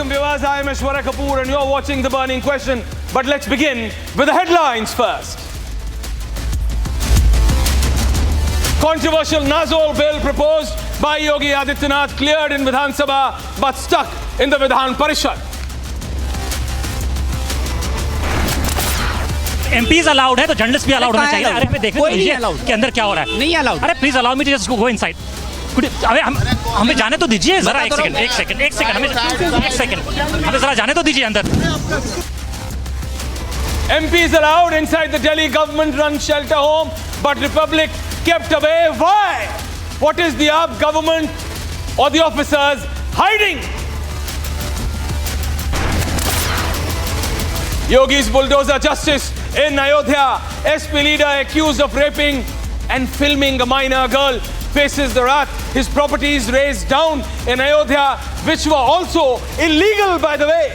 welcome viewers. I am Aishwarya Kapoor and you're watching The Burning Question. But let's begin with the headlines first. Controversial Nazol bill proposed by Yogi Adityanath cleared in Vidhan Sabha but stuck in the Vidhan Parishad. MPs allowed है तो journalist भी allowed होना चाहिए। अरे देखने तो दीजिए कि अंदर क्या हो रहा है। नहीं अलाउड। अरे please allow me to just go inside. अबे हमें जाने तो दीजिए जरा। एक सेकंड हमें जरा जाने तो दीजिए अंदर। MPs allowed inside the Delhi government-run shelter home, but Republic kept away. Why? What is the AAP government or the officers hiding? Yogi's bulldozer justice in Ayodhya. SP leader accused of raping and filming a minor girl faces the wrath. His properties razed down in Ayodhya, which were also illegal, by the way.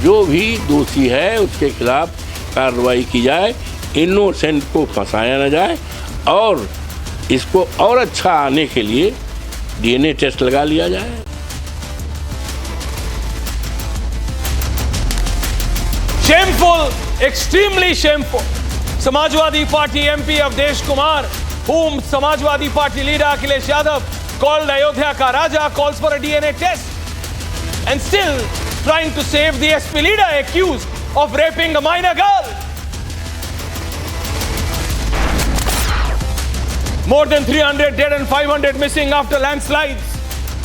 जो भी दोषी है उसके खिलाफ कार्रवाई की जाए, innocent को फंसाया न जाए और इसको और अच्छा आने के लिए DNA टेस्ट लगा लिया जाए। Shameful, extremely shameful. Samajwadi Party MP Avdesh Kumar, whom Samajwadi Party leader Akhilesh Yadav called Ayodhya ka Raja, calls for a DNA test and still trying to save the SP leader accused of raping a minor girl. More than 300 dead and 500 missing after landslides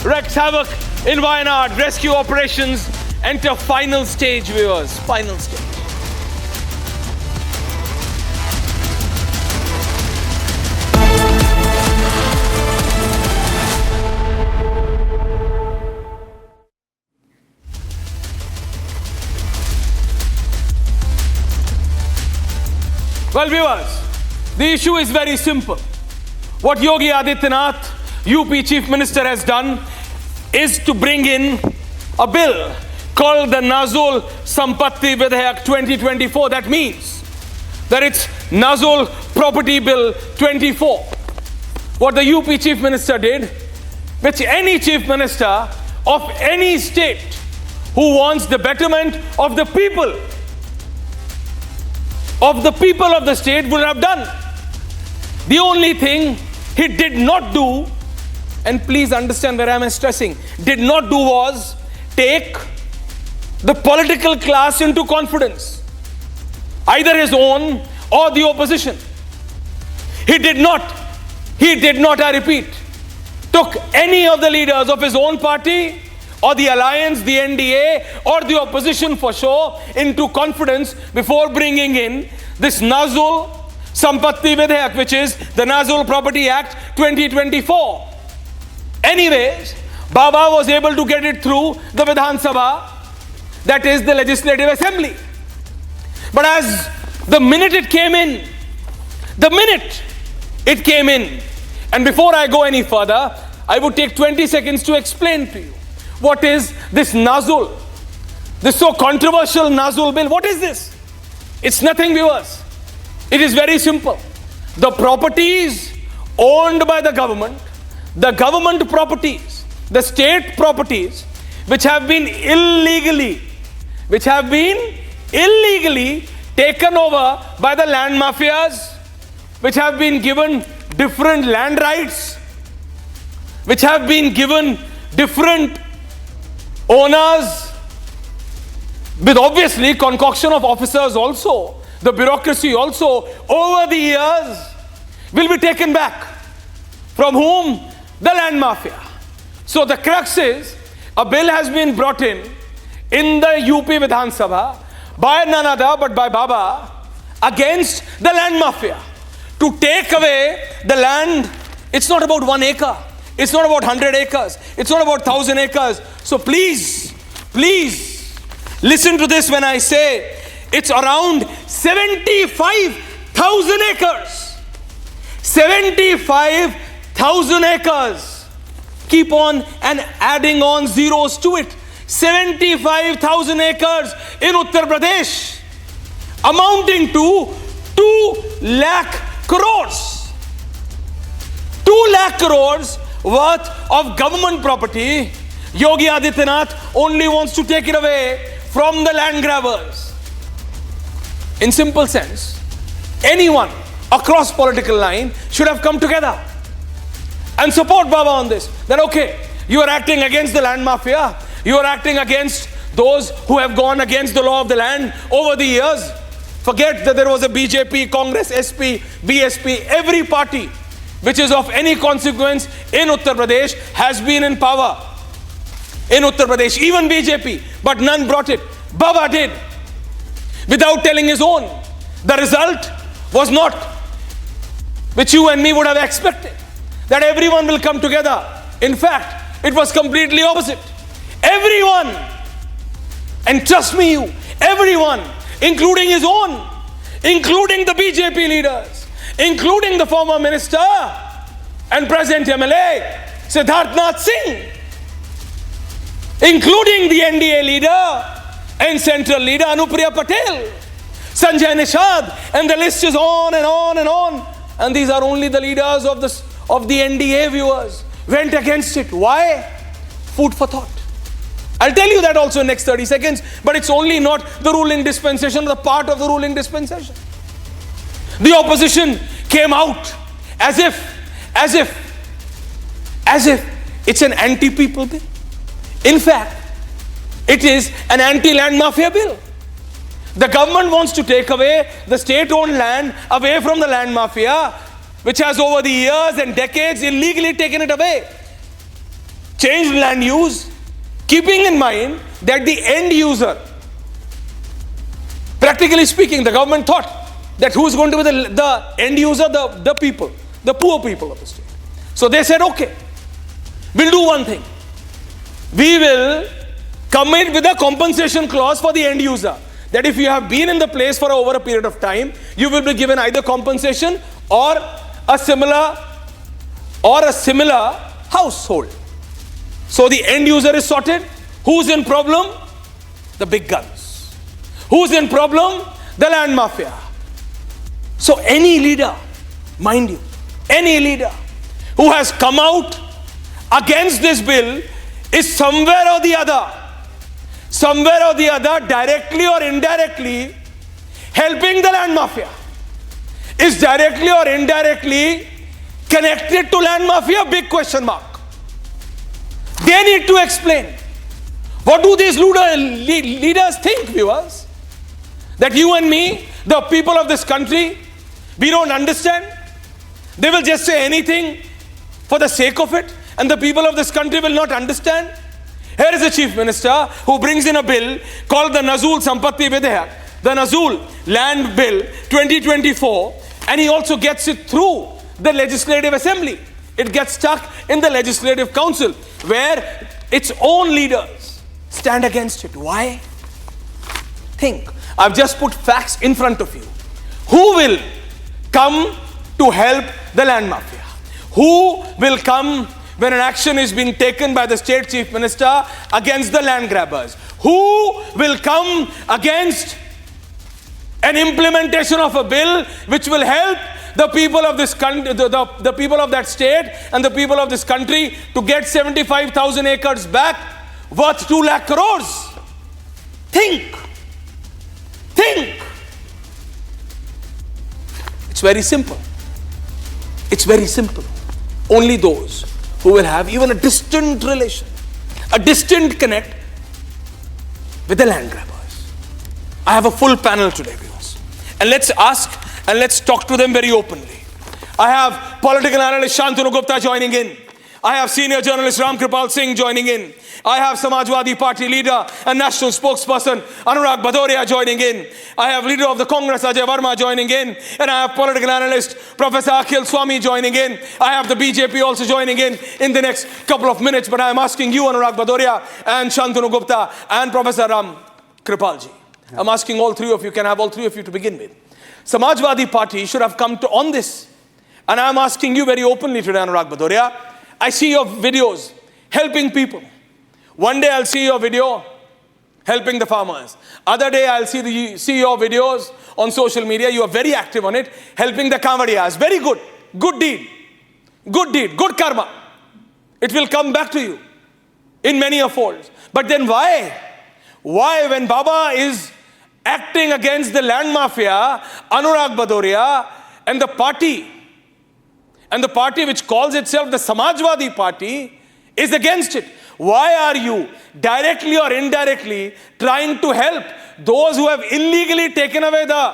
wreaks havoc in Wayanad. Rescue operations enter final stage, viewers. Final stage. Well, viewers, the issue is very simple. What Yogi Adityanath, UP Chief Minister, has done is to bring in a bill called the Nazol Sampatti Vidhayak 2024. That means that it's Nazol Property Bill 24. What the UP Chief Minister did, which any Chief Minister of any state who wants the betterment of the people of the state would have done. The only thing he did not do, and please understand where I am stressing, did not do was take the political class into confidence, either his own or the opposition. He did not, I repeat, took any of the leaders of his own party or the alliance, the NDA, or the opposition for sure into confidence before bringing in this Nazol Sampatti Vidhayak, which is the Nazol Property Act 2024. Anyways, Baba was able to get it through the Vidhan Sabha, that is the Legislative Assembly. But as the minute it came in, and before I go any further, I would take 20 seconds to explain to you what is this Nazol, this so controversial Nazol bill. What is this? It's nothing, viewers. It is very simple. The properties owned by the government properties, the state properties, which have been illegally taken over by the land mafias, which have been given different land rights, which have been given different owners, with obviously concoction of officers also, the bureaucracy also, over the years, will be taken back. From whom? The land mafia. So the crux is, a bill has been brought in the UP Vidhan Sabha by none other but by Baba against the land mafia to take away the land. It's not about 1 acre. It's not about 100 acres. It's not about 1,000 acres. So please, listen to this when I say it's around 75,000 acres. 75,000 acres. Keep on and adding on zeros to it. 75,000 acres in Uttar Pradesh, amounting to 2 lakh crores. 2 lakh crores worth of government property, Yogi Adityanath only wants to take it away from the land grabbers. In simple sense, anyone across political line should have come together and support Baba on this. That okay, you are acting against the land mafia, you are acting against those who have gone against the law of the land over the years. Forget that there was a BJP, Congress, SP, BSP, every party which is of any consequence in Uttar Pradesh has been in power in Uttar Pradesh, even BJP, but none brought it. Baba did, without telling his own. The result was not which you and me would have expected, that everyone will come together. In fact, it was completely opposite. Everyone, and trust me you, everyone, including his own, including the BJP leaders, including the former minister and present MLA, Siddharth Nath Singh, including the NDA leader and central leader Anupriya Patel, Sanjay Nishad, and the list is on and on and on. And these are only the leaders of the NDA viewers went against it. Why? Food for thought. I'll tell you that also in next 30 seconds, but it's only not the ruling dispensation, the part of the ruling dispensation. The opposition came out as if it's an anti-people bill. In fact, it is an anti-land mafia bill. The government wants to take away the state-owned land away from the land mafia, which has over the years and decades illegally taken it away. Changed land use, keeping in mind that the end user, practically speaking, the government thought that who's going to be the end user? The people, the poor people of the state. So they said, okay, we'll do one thing. We will come in with a compensation clause for the end user. That if you have been in the place for over a period of time, you will be given either compensation or a similar household. So the end user is sorted. Who's in problem? The big guns. Who's in problem? The land mafia. So any leader, mind you, any leader who has come out against this bill is somewhere or the other, directly or indirectly, helping the land mafia, is directly or indirectly connected to land mafia, big question mark. They need to explain. What do these leaders think, viewers? That you and me, the people of this country, we don't understand? They will just say anything for the sake of it, and the people of this country will not understand? Here is the Chief Minister who brings in a bill called the Nazul Sampatti Vidhayak, the Nazul Land Bill 2024, and he also gets it through the Legislative Assembly. It gets stuck in the Legislative Council, where its own leaders stand against it. Why? Think. I've just put facts in front of you. Who will come to help the land mafia? Who will come when an action is being taken by the state chief minister against the land grabbers? Who will come against an implementation of a bill which will help the people of this country, the people of that state and the people of this country to get 75,000 acres back worth 2 lakh crores? Think. It's very simple. It's very simple. Only those who will have even a distant relation, a distant connect with the land grabbers. I have a full panel today, viewers. And let's ask and let's talk to them very openly. I have political analyst Shantanu Gupta joining in. I have senior journalist Ram Kripal Singh joining in. I have Samajwadi Party leader and national spokesperson Anurag Bhadoria joining in. I have leader of the Congress Ajay Verma joining in. And I have political analyst Professor Akhil Swami joining in. I have the BJP also joining in the next couple of minutes. But I am asking you, Anurag Bhadoria and Shantanu Gupta and Professor Ram Kripalji. I'm asking all three of you, can I have all three of you to begin with? Samajwadi Party should have come on this. And I'm asking you very openly today, Anurag Bhadoria. I see your videos helping people. One day I'll see your video helping the farmers. Other day I'll see your videos on social media. You are very active on it, helping the Kanvadiyas. Very good. Good deed. Good deed. Good karma. It will come back to you in many a folds. But then why? Why, when Baba is acting against the land mafia, Anurag Bhadoria and the party which calls itself the Samajwadi Party is against it? Why are you directly or indirectly trying to help those who have illegally taken away the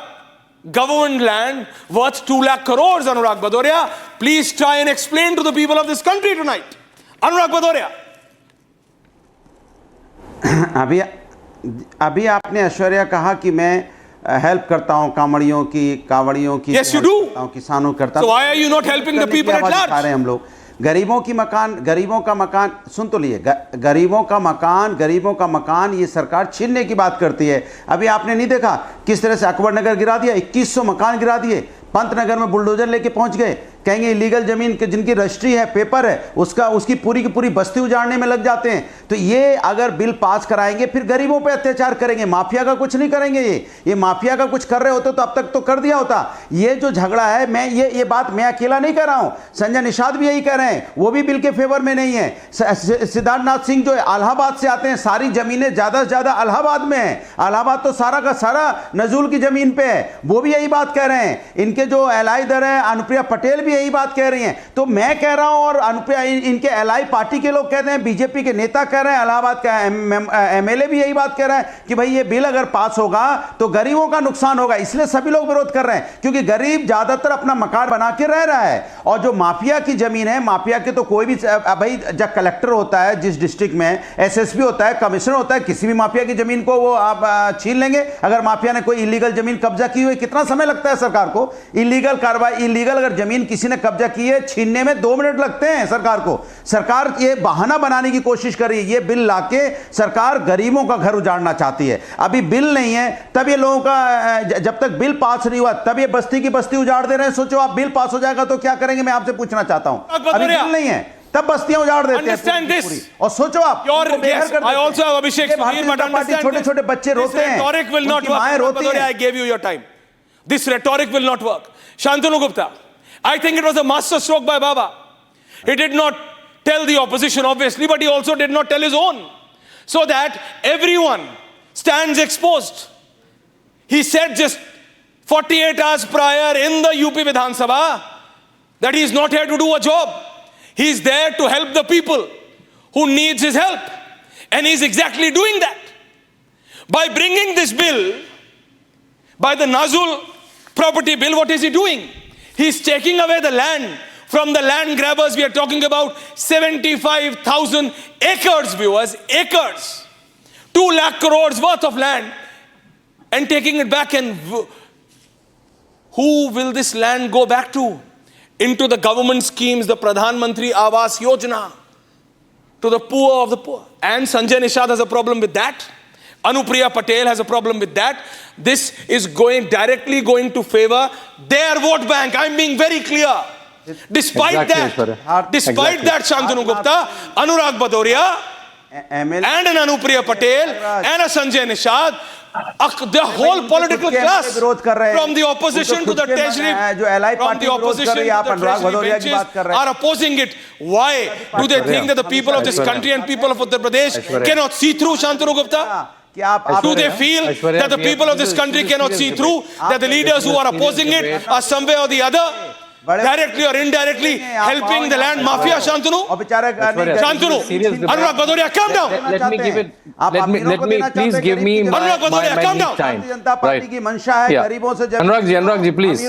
government land worth 2 lakh crores, Anurag Bhadoria? Please try and explain to the people of this country tonight. Anurag Bhadoria. अभी आपने ऐश्वर्या कहा कि मैं help करता हूं कांवड़ियों की Yes, you do. किसानों करता हूं. So why are you not helping the people at large? रहे हम लोग गरीबों का मकान सुन तो लिए, गरीबों का मकान ये सरकार छीनने की बात करती है. अभी आपने नहीं देखा किस तरह से अकबर नगर गिरा दिया, 2100 मकान गिरा दिए, पंतनगर में बुलडोजर लेके पहुंच गए. कहेंगे इलीगल जमीन के जिनकी रजिस्ट्री है, पेपर है, उसकी पूरी की पूरी बस्ती उजाड़ने में लग जाते हैं. तो ये अगर बिल पास कराएंगे फिर गरीबों पे अत्याचार करेंगे, माफिया का कुछ नहीं करेंगे. ये माफिया का कुछ कर रहे होते तो अब तक तो कर दिया होता. ये जो झगड़ा है, मैं ये बात मैं अकेला नहीं कर रहा हूं, संजय निषाद भी यही कह रहे हैं, वो भी बिल के फेवर में नहीं है. सिद्धार्थ नाथ सिंह जो इलाहाबाद से आते हैं, सारी जमीनें ज्यादा से ज्यादा इलाहाबाद में है. इलाहाबाद तो सारा का सारा नजूल की जमीन पे है, वो भी यही बात कह रहे हैं. इनके जो एलआई दर है, अनुप्रिया पटेल भी यही बात कह रही हैं. तो मैं कह रहा हूं और अनुप्रिया, इनके एलआई पार्टी के लोग कहते हैं, बीजेपी के नेता कह रहे हैं, इलाहाबाद का एमएलए भी यही बात कह रहा है कि भाई ये बिल अगर पास होगा तो गरीबों का नुकसान होगा. इसलिए सभी लोग विरोध कर रहे हैं, क्योंकि गरीब ज्यादातर अपना मकान बना के रह रहा है. और जो माफिया की जमीन है, माफिया के तो कोई भी भाई, जब कलेक्टर होता है जिस डिस्ट्रिक्ट में, एसएसपी होता है, कमिश्नर होता है, किसी भी माफिया की जमीन को वो आप छीन लेंगे. अगर माफिया ने कोई इलीगल जमीन कब्जा की हुई, कितना समय लगता है सरकार को? इलीगल कार्रवाई, इलीगल अगर जमीन किसी ने कब्जा की है, छीनने में 2 मिनट लगते हैं सरकार को. सरकार ये बहाना बनाने की कोशिश कर रही है. ये बिल लाके सरकार गरीबों का घर उजाड़ना चाहती है. अभी बिल नहीं है, तब ये लोगों का, जब तक बिल पास नहीं हुआ तब ये बस्ती की बस्ती उजाड़ दे रहे हैं. सोचो आप बिल पास हो जाएगा तो क्या करेंगे, मैं आपसे पूछना चाहता हूं. अभी बिल नहीं है तब बस्तियां उजाड़ देते हैं. और सोचो आप, छोटे छोटे बच्चे रोते हैं, माएं रोती हैं. I gave you your time. This rhetoric will not work. Shantanu Gupta, I think it was a master stroke by Baba. He did not tell the opposition, obviously, but he also did not tell his own, so that everyone stands exposed. He said just 48 hours prior in the UP Vidhan Sabha that he is not here to do a job. He is there to help the people who needs his help. And he is exactly doing that. By bringing this bill, by the Nazul property bill, what is he doing? He is taking away the land from the land grabbers. We are talking about 75,000 acres, viewers, acres. 2 lakh crores worth of land, and taking it back. And who will this land go back to? Into the government schemes, the Pradhan Mantri Awas Yojana, to the poor of the poor. And Sanjay Nishad has a problem with that. Anupriya Patel has a problem with that. This is directly going to favor their vote bank. I'm being very clear. Despite that, Shantanu Gupta, Anurag Bhadoria, and an Anupriya Patel, and a Sanjay Nishad, the whole political class, from the opposition to the Treasury, from the opposition to the Treasury benches, are opposing it. Why? Do they think that the people of this country and people of Uttar Pradesh cannot see through, Shantanu Gupta? Do they feel that the people of this country cannot see through, that the leaders who are opposing it are some way or the other, directly or indirectly, helping the land mafia? Shantanu, Anurag Bhadoria, calm down. Please give me my time. Right. Yeah. Anurag ji, please,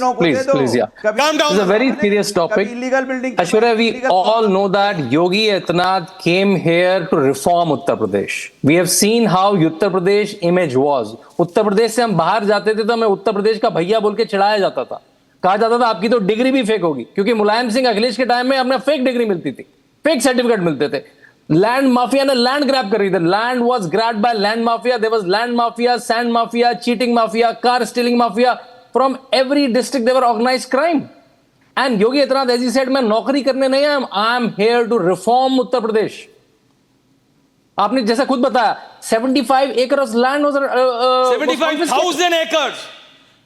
yeah. Calm down. This is a very serious topic. Aishwarya, we all know that Yogi Adityanath came here to reform Uttar Pradesh. We have seen how Uttar Pradesh image was. Uttar Pradesh से हम बाहर जाते थे तो हमें उत्तर प्रदेश का भैया बोल के चिढ़ाया जाता था, कहा जाता था आपकी तो डिग्री भी फेक होगी, क्योंकि मुलायम सिंह अखिलेश के टाइम में अपना फेक डिग्री मिलती थी, फेक सर्टिफिकेट मिलते थे. लैंड माफिया ने लैंड ग्रैब कर रही थी. Land was grabbed by land mafia. There was land mafia, sand mafia, cheating mafia, car stealing mafia. From every district there were organised crime. And Yogi Adityanath, as he said, मैं नौकरी करने नहीं आया, I am here to reform Uttar Pradesh. आपने जैसा खुद बताया, 75 acres land was 75,000 acres.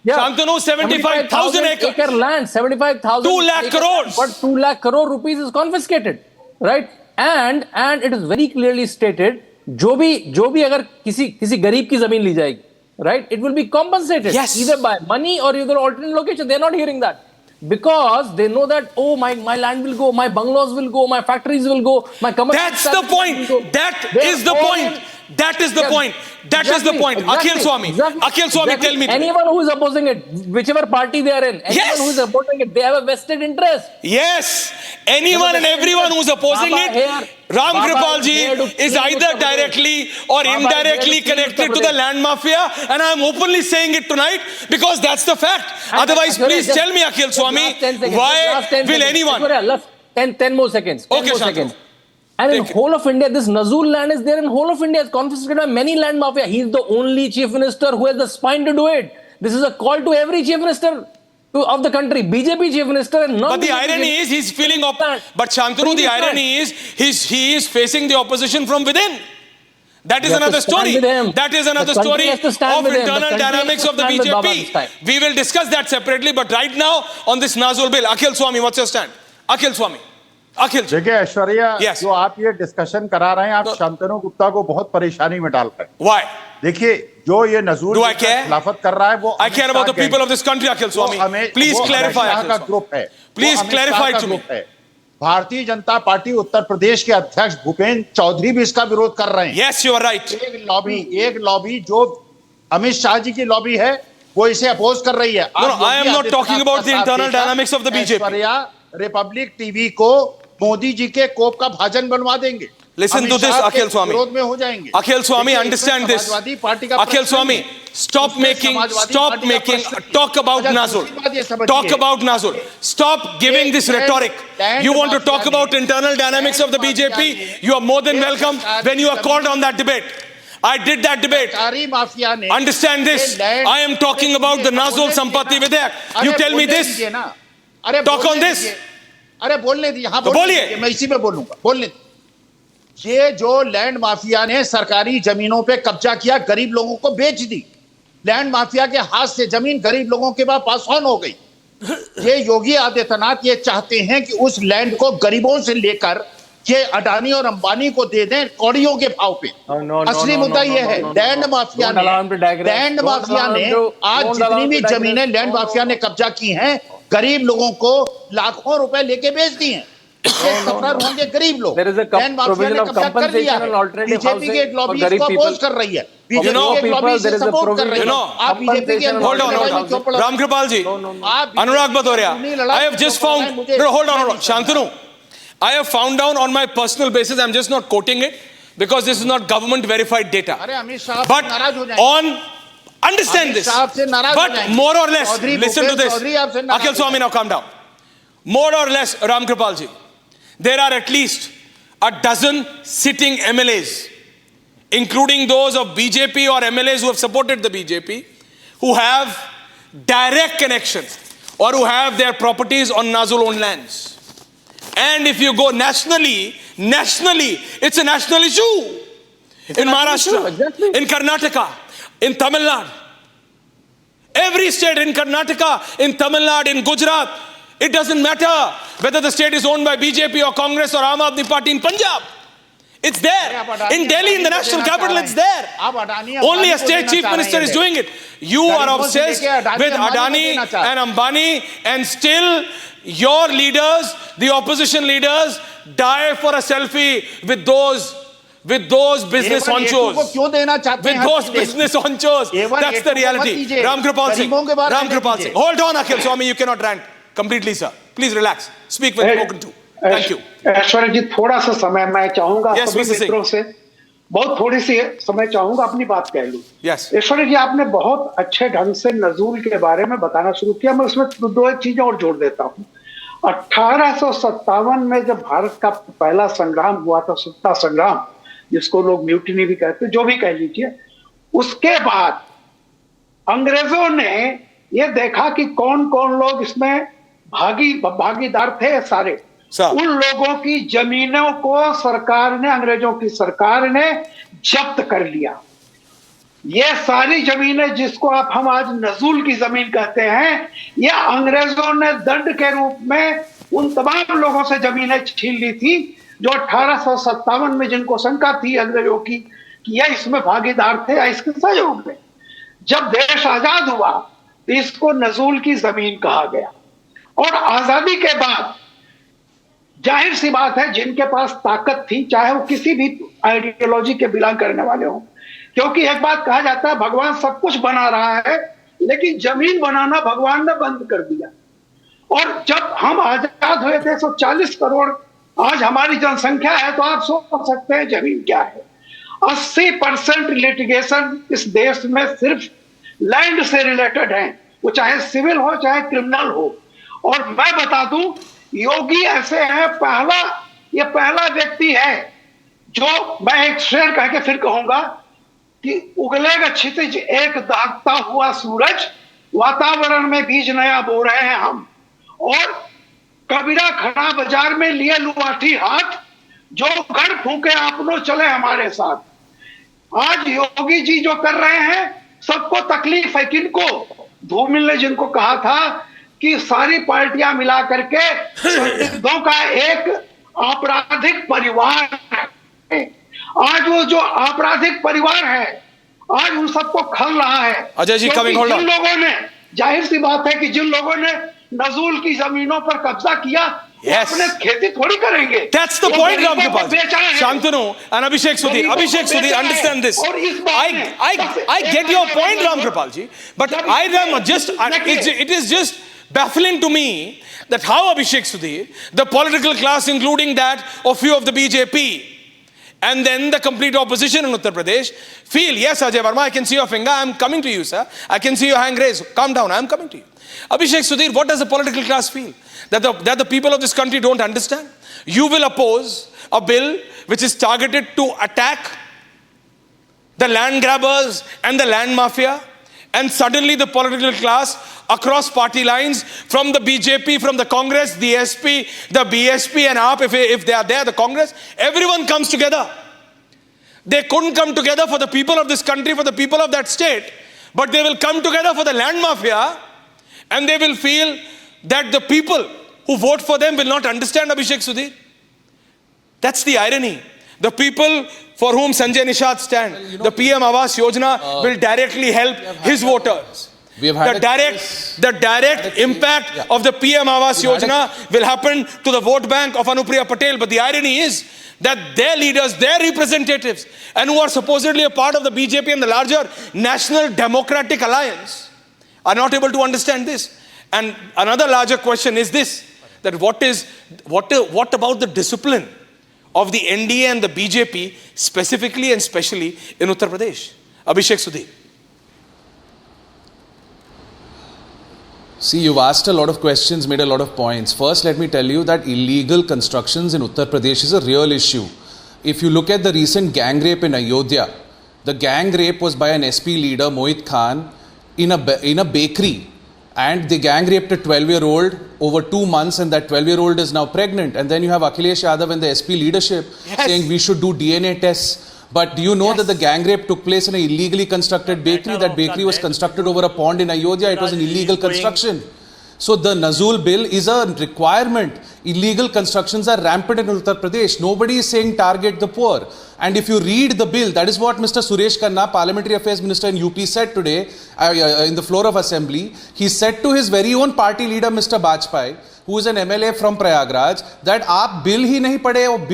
Yeah. Shantanu, 75,000 acres. Acre land, 75,000 2 lakh crores. But 2 lakh crore rupees is confiscated, right? and it is very clearly stated, जो भी अगर किसी गरीब की जमीन ली जाएगी, right, it will be compensated either by money or either alternate location. They're not hearing that because they know that, oh, my land will go, my bungalows will go, my factories will go, my commercial. That's the point. That is the point. That is the point. That is the point. Akhil Swami. Akhil Swami, tell me. Anyone who is opposing it, whichever party they are in, anyone who is opposing it, they have a vested interest. Yes. Anyone and everyone who is opposing it, Ram Kripal ji is either directly or indirectly connected to the land mafia, and I am openly saying it tonight because that's the fact. Otherwise, please tell me, Akhil Swami, why will anyone? 10 more seconds. 10 more seconds. And in whole of India, this Nazul land is there in whole of India. It's confiscated by many land mafia. He's the only chief minister who has the spine to do it. This is a call to every chief minister of the country. BJP chief minister and non. But the irony is he's feeling But Shantanu, the irony is he is facing the opposition from within. That is another story. That is another story of internal dynamics of the BJP. We will discuss that separately. But right now on this Nazul bill, Akhil Swami, what's your stand? Akhil Swami. देखिए ऐश्वर्या, जो आप ये discussion करा रहे हैं, आप शांतनु गुप्ता को बहुत परेशानी में डाल रहे हैं। Why? देखिए जो ये नजूल खिलाफत कर रहा है वो I care about the people of this country, Akhil Swami. Please clarify. का ग्रुप है। Please clarify to me. Bharatiya Janata party Uttar Pradesh के अध्यक्ष भूपेंद्र चौधरी भी इसका विरोध कर रहे हैं। Yes, you are right. एक लॉबी जो अमित शाह जी की लॉबी है, वो इसे अपोज कर रही है। No, I am not talking about the internal dynamics of the BJP. Republic TV को मोदी जी के कोप का भाजन बनवा देंगे। Listen to this, Akhil Swami. विरोध में हो जाएंगे। Akhil Swami, understand this. Akhil Swami, stop making talk about Nazul. Talk about Nazul. Stop giving this rhetoric. You want to talk about internal dynamics of the BJP? You are more than welcome when you are called on that debate. I did that debate. Understand this. I am talking about the Nazul Sampatti Vidhayak. You tell me this. Talk on this. अरे बोलने दीजिए, हाँ बोलिए, मैं इसी पे बोलूंगा, बोलने दीजिए। ये जो लैंड माफिया ने सरकारी जमीनों पे कब्जा किया, गरीब लोगों को बेच दी, लैंड माफिया के हाथ से जमीन गरीब लोगों के पास ऑन हो गई। ये योगी आदित्यनाथ ये चाहते हैं कि उस लैंड को गरीबों से लेकर ये अडानी और अंबानी को दे दें कौड़ियों के भाव पे। असली मुद्दा ये है, लैंड माफिया ने आज जितनी भी जमीनें लैंड माफिया ने कब्जा की हैं, गरीब लोगों को लाखों रुपए लेके बेच दिए हैं। सफर होंगे गरीब लोग। लैंड माफिया ने कब्जा कर लिया है। बीजेपी के एक लॉबी इसको अपोज कर रही है। बीजेपी के लॉबी इसे सपोर्ट कर रही है। आप बीजेपी के hold on. Ram Kripal ji, Anurag Bhadoria, I have just found. Hold on. Shantanu, I have found down on my personal basis. I'm just not quoting it because this is not government verified data. But on. Understand this, but more or less, listen to this. Akhil Swami, now calm down. More or less, Ram Kripal ji, there are at least a dozen sitting MLAs, including those of BJP or MLAs who have supported the BJP, who have direct connection or who have their properties on Nazul-owned lands. And if you go nationally, it's a national issue. In Maharashtra, in Karnataka, in Tamil Nadu, every state, in Karnataka, in Tamil Nadu, in Gujarat, it doesn't matter whether the state is owned by BJP or Congress or Aam Aadmi Party in Punjab. It's there. In Delhi, in the national capital, it's there. Only a state chief minister is doing it. You are obsessed with Adani and Ambani, and still your leaders, the opposition leaders, die for a selfie with those business honchos. With those business honchos. That's the reality. Ram Kripal Singh. Hold on, Akhil Swami, you cannot rant completely, sir. Please relax. Speak when spoken to. Thank you. Aishwarya जी, थोड़ा सा समय मैं चाहूंगा सभी मित्रों से, बहुत थोड़ी सी समय चाहूंगा अपनी बात कह लूं। ऐश्वर्या जी, आपने बहुत अच्छे ढंग से नजूल के बारे में बताना शुरू किया। मैं उसमें दो एक चीजें और जोड़ देता हूं। 1857 में जब भारत का पहला संग्राम हुआ था, सत्ता संग्राम, जिसको लोग म्यूटिनी भी कहते, जो भी कह लीजिए, उसके बाद अंग्रेजों ने ये देखा कि कौन कौन लोग इसमें भागीदार थे। सारे उन लोगों की जमीनों को सरकार ने, अंग्रेजों की सरकार ने जब्त कर लिया। ये सारी जमीनें जिसको हम आज नजूल की जमीन कहते हैं, ये अंग्रेजों ने दंड के रूप में उन तमाम लोगों से जमीनें छीन ली थी जो 1857 में जिनको शंका थी अंग्रेजों की कि यह इसमें भागीदार थे या इसके सहयोग में, जब देश आजाद हुआ तो इसको नजूल की जमीन कहा गया। और आजादी के बाद जाहिर सी बात है जिनके पास ताकत थी, चाहे वो किसी भी आइडियोलॉजी के बिलोंग करने वाले हों, क्योंकि एक बात कहा जाता है भगवान सब कुछ बना रहा है लेकिन जमीन बनाना भगवान ने बंद कर दिया। और जब हम आजाद हुए थे 140 करोड़ आज हमारी जनसंख्या है, तो आप सोच सकते हैं जमीन क्या है। 80% लिटिगेशन इस देश में सिर्फ लैंड से रिलेटेड है, वो चाहे सिविल हो चाहे क्रिमिनल हो। और मैं बता दूं, योगी ऐसे हैं, ये पहला व्यक्ति है जो, मैं एक शेर कह के फिर कहूंगा कि उगलेगा क्षितिज एक दागता हुआ सूरज, वातावरण में बीज नया बो रहे हैं हम। और कबीरा खड़ा बाजार में लिए लुआठी हाथ, जो घर फूके आपनो चले हमारे साथ। आज योगी जी जो कर रहे हैं सबको तकलीफ है। किनको? धूमिल ने जिनको कहा था कि सारी पार्टियां मिला करके संदिग्धों का एक आपराधिक परिवार है। आज वो जो आपराधिक परिवार है आज उन सबको खल रहा है। अजय जी, जिन लोगों ने, जाहिर सी बात है कि जिन लोगों ने नजूल की जमीनों पर कब्जा किया, yes, अपने खेती थोड़ी करेंगे। That's the point, Ramkripal. Shantanu and Abhishek Sudhir, understand this. I get your point, Ramkripal ji, but it is just baffling to me that how Abhishek Sudhir, the political class, including that of few of the BJP, and then the complete opposition in Uttar Pradesh, feel, yes, Ajay Verma, I can see your finger, I'm coming to you, sir. I can see your hand raised. Calm down, I'm coming to you. Abhishek Sudhir, what does the political class feel? That the people of this country don't understand? You will oppose a bill which is targeted to attack the land grabbers and the land mafia, and suddenly the political class across party lines, from the BJP, from the Congress, the SP, the BSP and AAP, if they are there, the Congress, everyone comes together. They couldn't come together for the people of this country, for the people of that state, but they will come together for the land mafia, and they will feel that the people who vote for them will not understand Abhishek Sudhir. That's the irony. The people for whom Sanjay Nishad stand, the PM Awas Yojana will directly help his voters. The direct impact of the PM Awas Yojana will happen to the vote bank of Anupriya Patel. But the irony is that their leaders, their representatives, and who are supposedly a part of the BJP and the larger National Democratic Alliance, are not able to understand this. And another larger question is this, that what about the discipline of the NDA and the BJP, specifically and specially in Uttar Pradesh? Abhishek Sudhir. See, you've asked a lot of questions, made a lot of points. First, let me tell you that illegal constructions in Uttar Pradesh is a real issue. If you look at the recent gang rape in Ayodhya, the gang rape was by an SP leader, Mohit Khan, in a bakery. And they gang raped a 12-year-old over 2 months, and that 12-year-old is now pregnant. And then you have Akhilesh Yadav and the SP leadership saying we should do DNA tests. But do you know that the gang rape took place in an illegally constructed bakery? That bakery was constructed over a pond in Ayodhya. It was an illegal construction. So the Nazul bill is a requirement. Illegal constructions are rampant in Uttar Pradesh. Nobody is saying target the poor. And if you read the bill, that is what Mr. Suresh Khanna, Parliamentary Affairs Minister in UP, said today in the floor of Assembly. He said to his very own party leader, Mr. Bajpai, who is an MLA from Prayagraj, that आप bill ही नहीं पढ़े और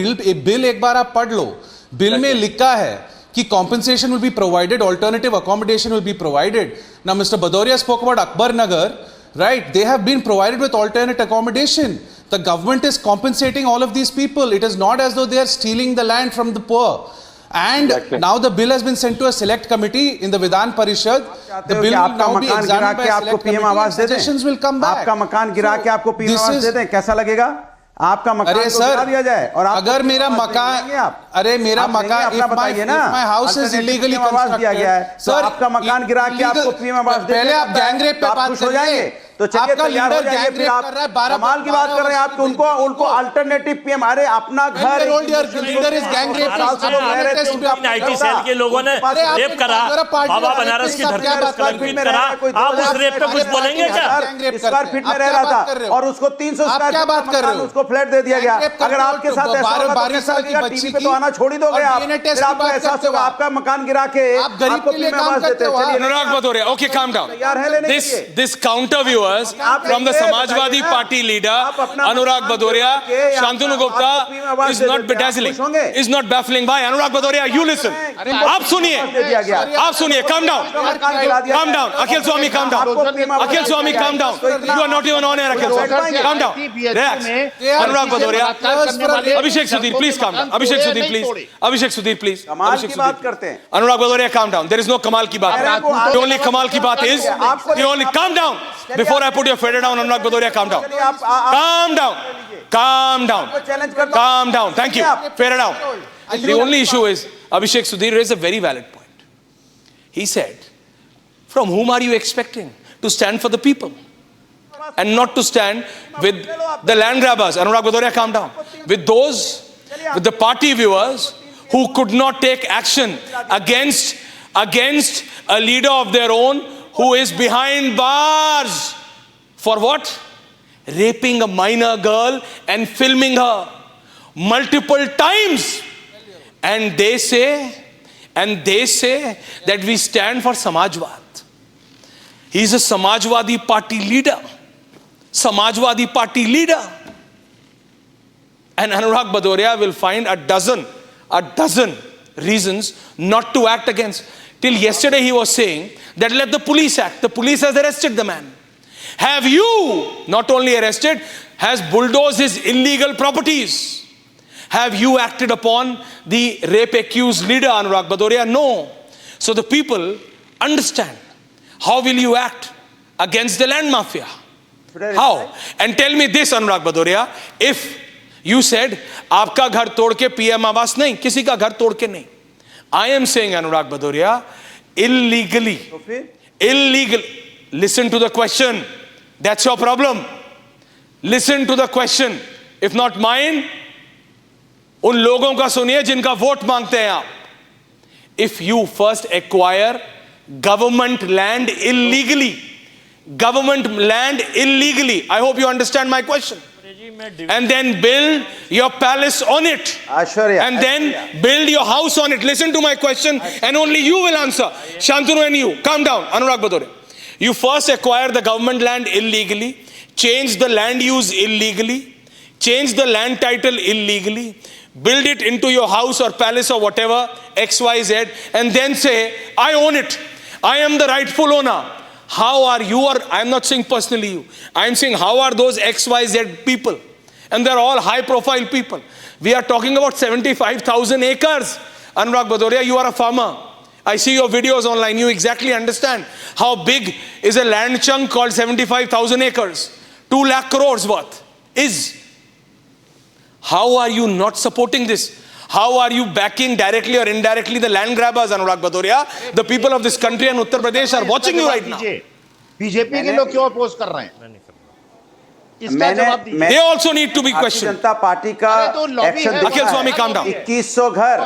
bill एक बार आप पढ़ लो. Bill में लिखा है कि compensation will be provided, alternative accommodation will be provided. Now Mr. Bhadoria spoke about Akbar Nagar. Right, they have been provided with alternate accommodation. The government is compensating all of these people. It is not as though they are stealing the land from the poor. And now the bill has been sent to a select committee in the Vidhan Parishad. The bill will now be examined by a select committee and suggestions will come back. आपका मकान गिरा के आपको PM आवास दे दें, कैसा लगेगा? आपका मकान को गिरा दिया जाए और अगर मेरा मकान, अरे मेरा मकान, if my house is illegally constructed, दिया गया है, तो आपका मकान गिरा के आपको PM आवास दे, पहले आप गैंग रेप पे बात हो जाएंगे, तो तो चलिए आपका तैयार हो लीडर जाइए, गैंग फिर रेप आप कर रहा है, 12 कमाल की बात कर रहे हैं आप कि उनको अल्टरनेटिव पीएम, अरे अपना घर leader is gang rape. IT cell के लोगों ने रेप करा, बाबा बनारस की धरती पर कलंकित करा, आप उस रेप पे कुछ बोलेंगे क्या? स्क्वायर फीट में रह रहा था और उसको 300 स्क्वायर फीट में उसको फ्लैट दे दिया गया। अगर आपके साथ ऐसा होगा तो कैसा लगेगा? टीवी पे तो आना छोड़ ही दोगे आप, फिर आपको एहसास होगा आपका मकान गिरा के आप गरीब के लिए काम करते हो। अनुराग Bhadauria, okay, calm down. This counter viewers from the Samajwadi Party leader Anurag Bhadoria, Shantanu Gupta is not bedazzling, is not baffling. Bhai, Anurag Bhadoria, you listen. आप सुनिए, calm down. Calm down. Akhil Swami, calm down. Akhil Swami, calm down. You are not even on air, Akhil Swami. Calm down. Relax. Anurag Bhadoria. Abhishek Sudhir, please calm down. Abhishek Sudhir, please. Abhishek Sudhir, please. कमाल की बात करते हैं। Anurag Bhadoria, calm down. There is no kamal ki baat. The only kamal ki baat is, the only, calm down. Before I put your feather down, Anurag Bhadoria, calm down. Calm down. Calm down. Calm down. Thank you. Feather down. The only issue is, Abhishek Sudhir raised a very valid point. He said, from whom are you expecting to stand for the people? And not to stand with the land grabbers. Anurag Bhadoria, calm down. With the party viewers who could not take action against a leader of their own who is behind bars. For what? Raping a minor girl and filming her multiple times. And they say that we stand for Samajwad. He is a Samajwadi Party leader. Samajwadi Party leader. And Anurag Bhadoria will find a dozen reasons not to act against. Till yesterday he was saying that let the police act. The police has arrested the man. Have you not only arrested, has bulldozed his illegal properties? Have you acted upon the rape accused leader Anurag Bhadoria? No. So the people understand. How will you act against the land mafia? How? And tell me this, Anurag Bhadoria, if you said, आपका घर तोड़ के PM आवास नहीं, किसी का घर तोड़ के नहीं. I am saying, Anurag Bhadoria, illegally. Listen to the question. That's your problem. Listen to the question. If not mine, उन लोगों का सुनिए जिनका वोट मांगते हैं आप. If you first acquire government land illegally, I hope you understand my question. And then build your palace on it. And then build your house on it. Listen to my question and only you will answer. Shantanu and you, calm down. Anurag Bhadoria. You first acquire the government land illegally, change the land use illegally, change the land title illegally, build it into your house or palace or whatever, XYZ, and then say, I own it. I am the rightful owner. How are you, or I'm not saying personally you, I'm saying how are those XYZ people? And they're all high profile people. We are talking about 75,000 acres. Anurag Bhadoria, you are a farmer. I see your videos online. You exactly understand how big is a land chunk called 75,000 acres. 2 lakh crores worth is. How are you not supporting this? How are you backing directly or indirectly the land grabbers, Anurag Bhadoria? The people of this country and Uttar Pradesh are watching you right now. BJP के लोग क्यों oppose कर रहे हैं? इसका जवाब दीजिए. They also need to be questioned. Janata party का action. Akhil Swami, calm down. 2100 घर,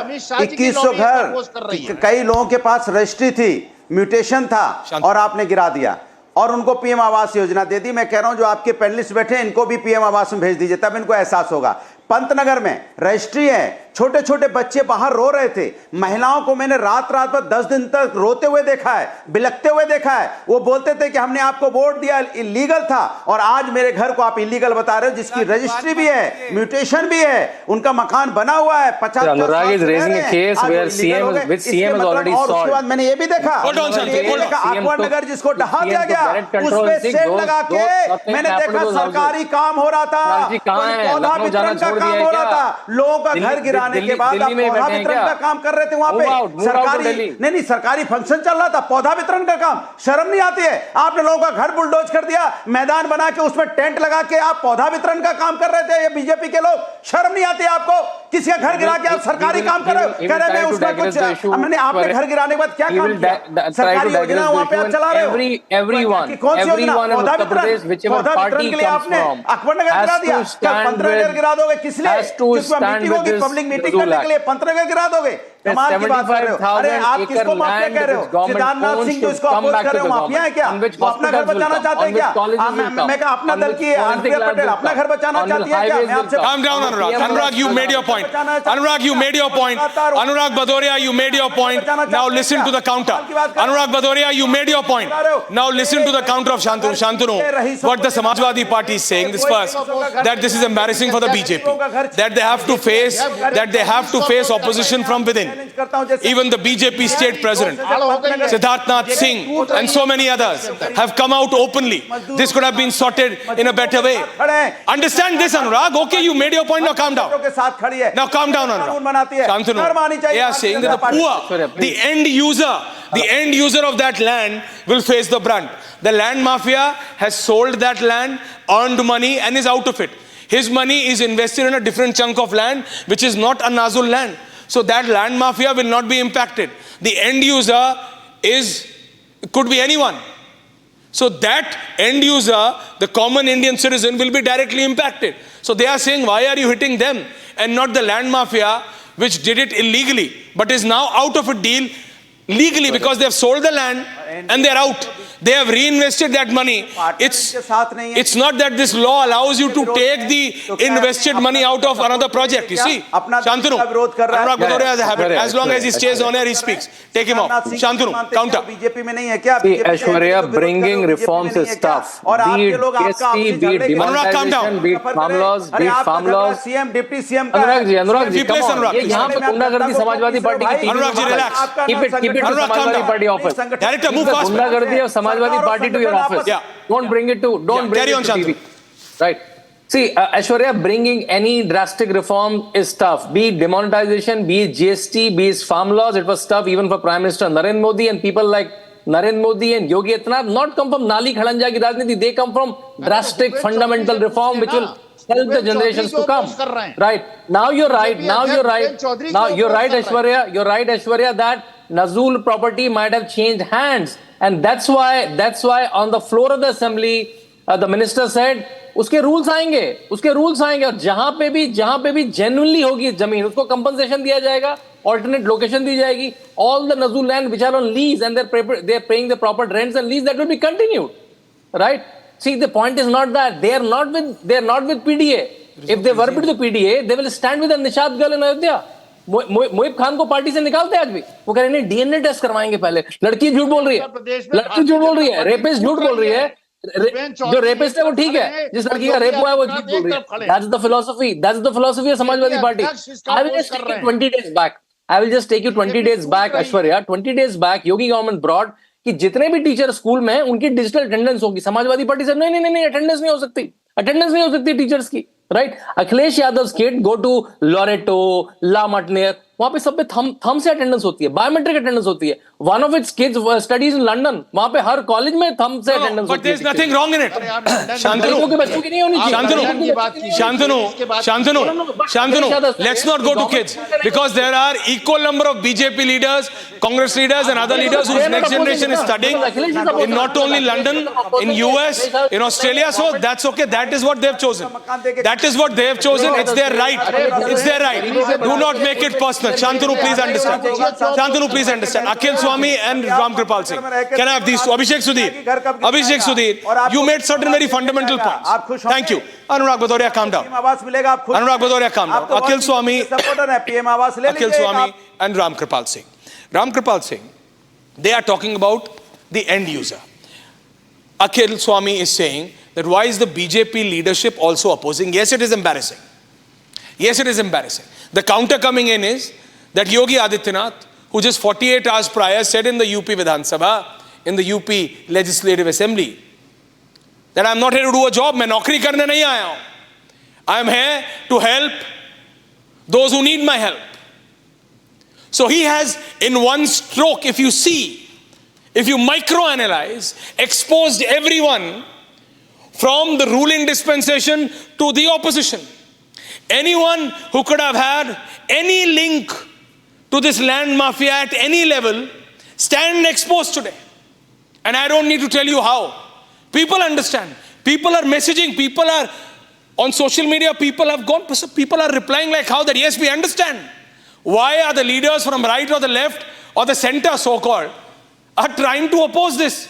कई लोगों के पास रजिस्ट्री थी, म्यूटेशन था और आपने गिरा दिया और उनको पीएम आवास योजना दे दी. मैं कह रहा हूं जो आपके पैनलिस्ट बैठे हैं इनको भी पीएम आवास में भेज दीजिए, तब इनको एहसास होगा. पंतनगर में रजिस्ट्री है, छोटे छोटे बच्चे बाहर रो रहे थे. महिलाओं को मैंने रात भर 10 दिन तक रोते हुए देखा है, बिलखते हुए देखा है. वो बोलते थे कि हमने आपको वोट दिया, इलीगल था, और आज मेरे घर को आप इलीगल बता रहे हो, जिसकी रजिस्ट्री भी है, म्यूटेशन भी है, उनका मकान बना हुआ है. 50 अनुराग is raising a case where CM has already solved. उसके बाद मैंने ये भी देखा अकबर नगर जिसको ढहा दिया गया, उस पे सेट लगा के मैंने देखा सरकारी काम हो रहा था, पौधा वितरण का काम हो रहा था, लोगों का घर गिरा गिराने के बाद आप पौधा वितरण का काम कर रहे थे वहां पे, सरकारी नहीं सरकारी फंक्शन चल रहा था, पौधा वितरण का काम, शर्म नहीं आती है? आपने लोगों का घर बुलडोज कर दिया, मैदान बना के उसमें टेंट लगा के आप पौधा वितरण का काम कर रहे थे। ये बीजेपी के लोग, शर्म नहीं आती आपको? किसी का घर गिरा के आप सरकारी काम कर रहे हो, कह रहे हैं उसमें कुछ, मैंने आपने घर गिराने के बाद क्या काम किया? सरकारी योजना वहां पे आप चला रहे हो, कौन सी योजना? पौधा वितरण के लिए आपने अकबरनगर गिरा दिया, 15 गिरा दोगे किस लिए? मीटिंग होगी, पब्लिक मीटिंग करने के लिए 15 गिरा दोगे? कमाल की बात कर रहे हो। अरे आप किसको माफिया कह रहे हो? सिद्धार्थनाथ सिंह जो इसको अपोज कर रहे हो, माफिया है क्या? वो अपना घर बचाना चाहते हैं क्या? मैं कहा अपना दल की अनुप्रिया पटेल अपना घर बचाना चाहती है क्या? मैं आपसे Calm down, Anurag. Anurag, you made your point. Anurag, you made your point. Anurag Bhadoria, you made your point. Now listen to the counter. Anurag Bhadoria, you made your point. Now listen to the counter of Shantanu. Shantanu, what the Samajwadi Party is saying this first, that this is embarrassing for the BJP, that they have to face opposition from within. Even the BJP state president, Siddharthnath Singh, and so many others have come out openly. This could have been sorted in a better way. Understand this, Anurag. Okay, you made your point. Now calm down. Now calm down, Anurag. Shantanu, they are saying that the poor, the end user of that land will face the brunt. The land mafia has sold that land, earned money, and is out of it. His money is invested in a different chunk of land, which is not a Nazul land. So that land mafia will not be impacted. The end user could be anyone. So that end user, the common Indian citizen, will be directly impacted. So they are saying, why are you hitting them and not the land mafia, which did it illegally, but is now out of a deal legally because they have sold the land and they are out. They have reinvested that money. It's not that this law allows you to take the invested money out of another project. You see, Shantanu, Anurag Bhadoria has a habit. As long as he stays on air, he speaks. Take him off. Shantanu, counter. See, Aishwarya, bringing reforms is tough. Be it GST, be it demonetization, be it farm laws, Anurag ji, come on. ये यहाँ पे गुंडागर्दी Samajwadi party की team Anurag ji, relax. Keep it to Samajwadi party office. Director, move fast. गुंडागर्दी और Samajwadi party to your office. Yeah. Don't bring it to TV. Right. See, Aishwarya, bringing any drastic reform is tough. Be it demonetization, be it GST, be it farm laws, it was tough even for Prime Minister Narendra Modi and people like Narendra Modi and Yogi Adityanath not come from Nali Khadanja ki Rajniti. They come from drastic fundamental reform which will help the generations to come. Right. Now you're right, Aishwarya, that Nazul property might have changed hands. And that's why on the floor of the assembly, the minister said, उसके rules आएंगे और जहां पे भी genuinely होगी जमीन उसको compensation दिया जाएगा, alternate location दी जाएगी. All the Nazul land which are on lease and they're paying the proper rents and lease, that will be continued, right? See, the point is not that they are not with PDA. If they were with the PDA, they will stand with the Nishad girl in Ayodhya. Mohib Khan को party से निकालते आज भी. वो कह रहे हैं DNA test करवाएंगे पहले. लड़की झूठ बोल रही है, रेपिस्ट झूठ बोल रही है. जो रेपिस्ट है वो ठीक है, जिस लड़की का रेप हुआ है वो झूठ बोल रही है. That's the philosophy of Samajwadi party. I will just take you 20 days back. Aishwarya, 20 days back Yogi government broad कि जितने भी टीचर स्कूल में हैं उनकी डिजिटल अटेंडेंस होगी. समाजवादी पार्टी से नहीं अटेंडेंस नहीं हो सकती टीचर्स की. Right? Akhilesh Yadav's kid go to Loreto, La Martiniere. वहां पे सब पे थम से अटेंडेंस होती है, बायोमेट्रिक अटेंडेंस होती है. One of its kids studies in London, वहां पे हर कॉलेज में थम से अटेंडेंस होती है. But there is nothing wrong in it. Shantanu के बच्चों की नहीं होनी चाहिए. Shantanu, let's not go to kids because there are equal number of BJP leaders, Congress leaders and other leaders whose next generation is studying in not only London, in US, in Australia. So that's okay. That is what they've chosen. It's their right. Do not make it personal. Shantanu, please understand. Akhil Swami and Ram Kripal Singh. Can I have these two? Abhishek Sudhir, you made certain very fundamental points. Thank you. Anurag Bhadoria, calm down. Akhil Swami and Ram Kripal Singh. They are talking about the end user. Akhil Swami is saying that why is the BJP leadership also opposing? Yes, it is embarrassing. The counter coming in is that Yogi Adityanath, who just 48 hours prior said in the UP Vidhan Sabha, in the UP Legislative Assembly, that I am not here to do a job, मैं नौकरी करने नहीं आया हूं. I am here to help those who need my help. So he has, in one stroke, if you see, if you microanalyze, exposed everyone from the ruling dispensation to the opposition. Anyone who could have had any link to this land mafia at any level stand exposed today. And I don't need to tell you how. People understand. People are messaging. People are on social media. People are replying like how that, yes, we understand. Why are the leaders from right or the left or the center, so-called, are trying to oppose this?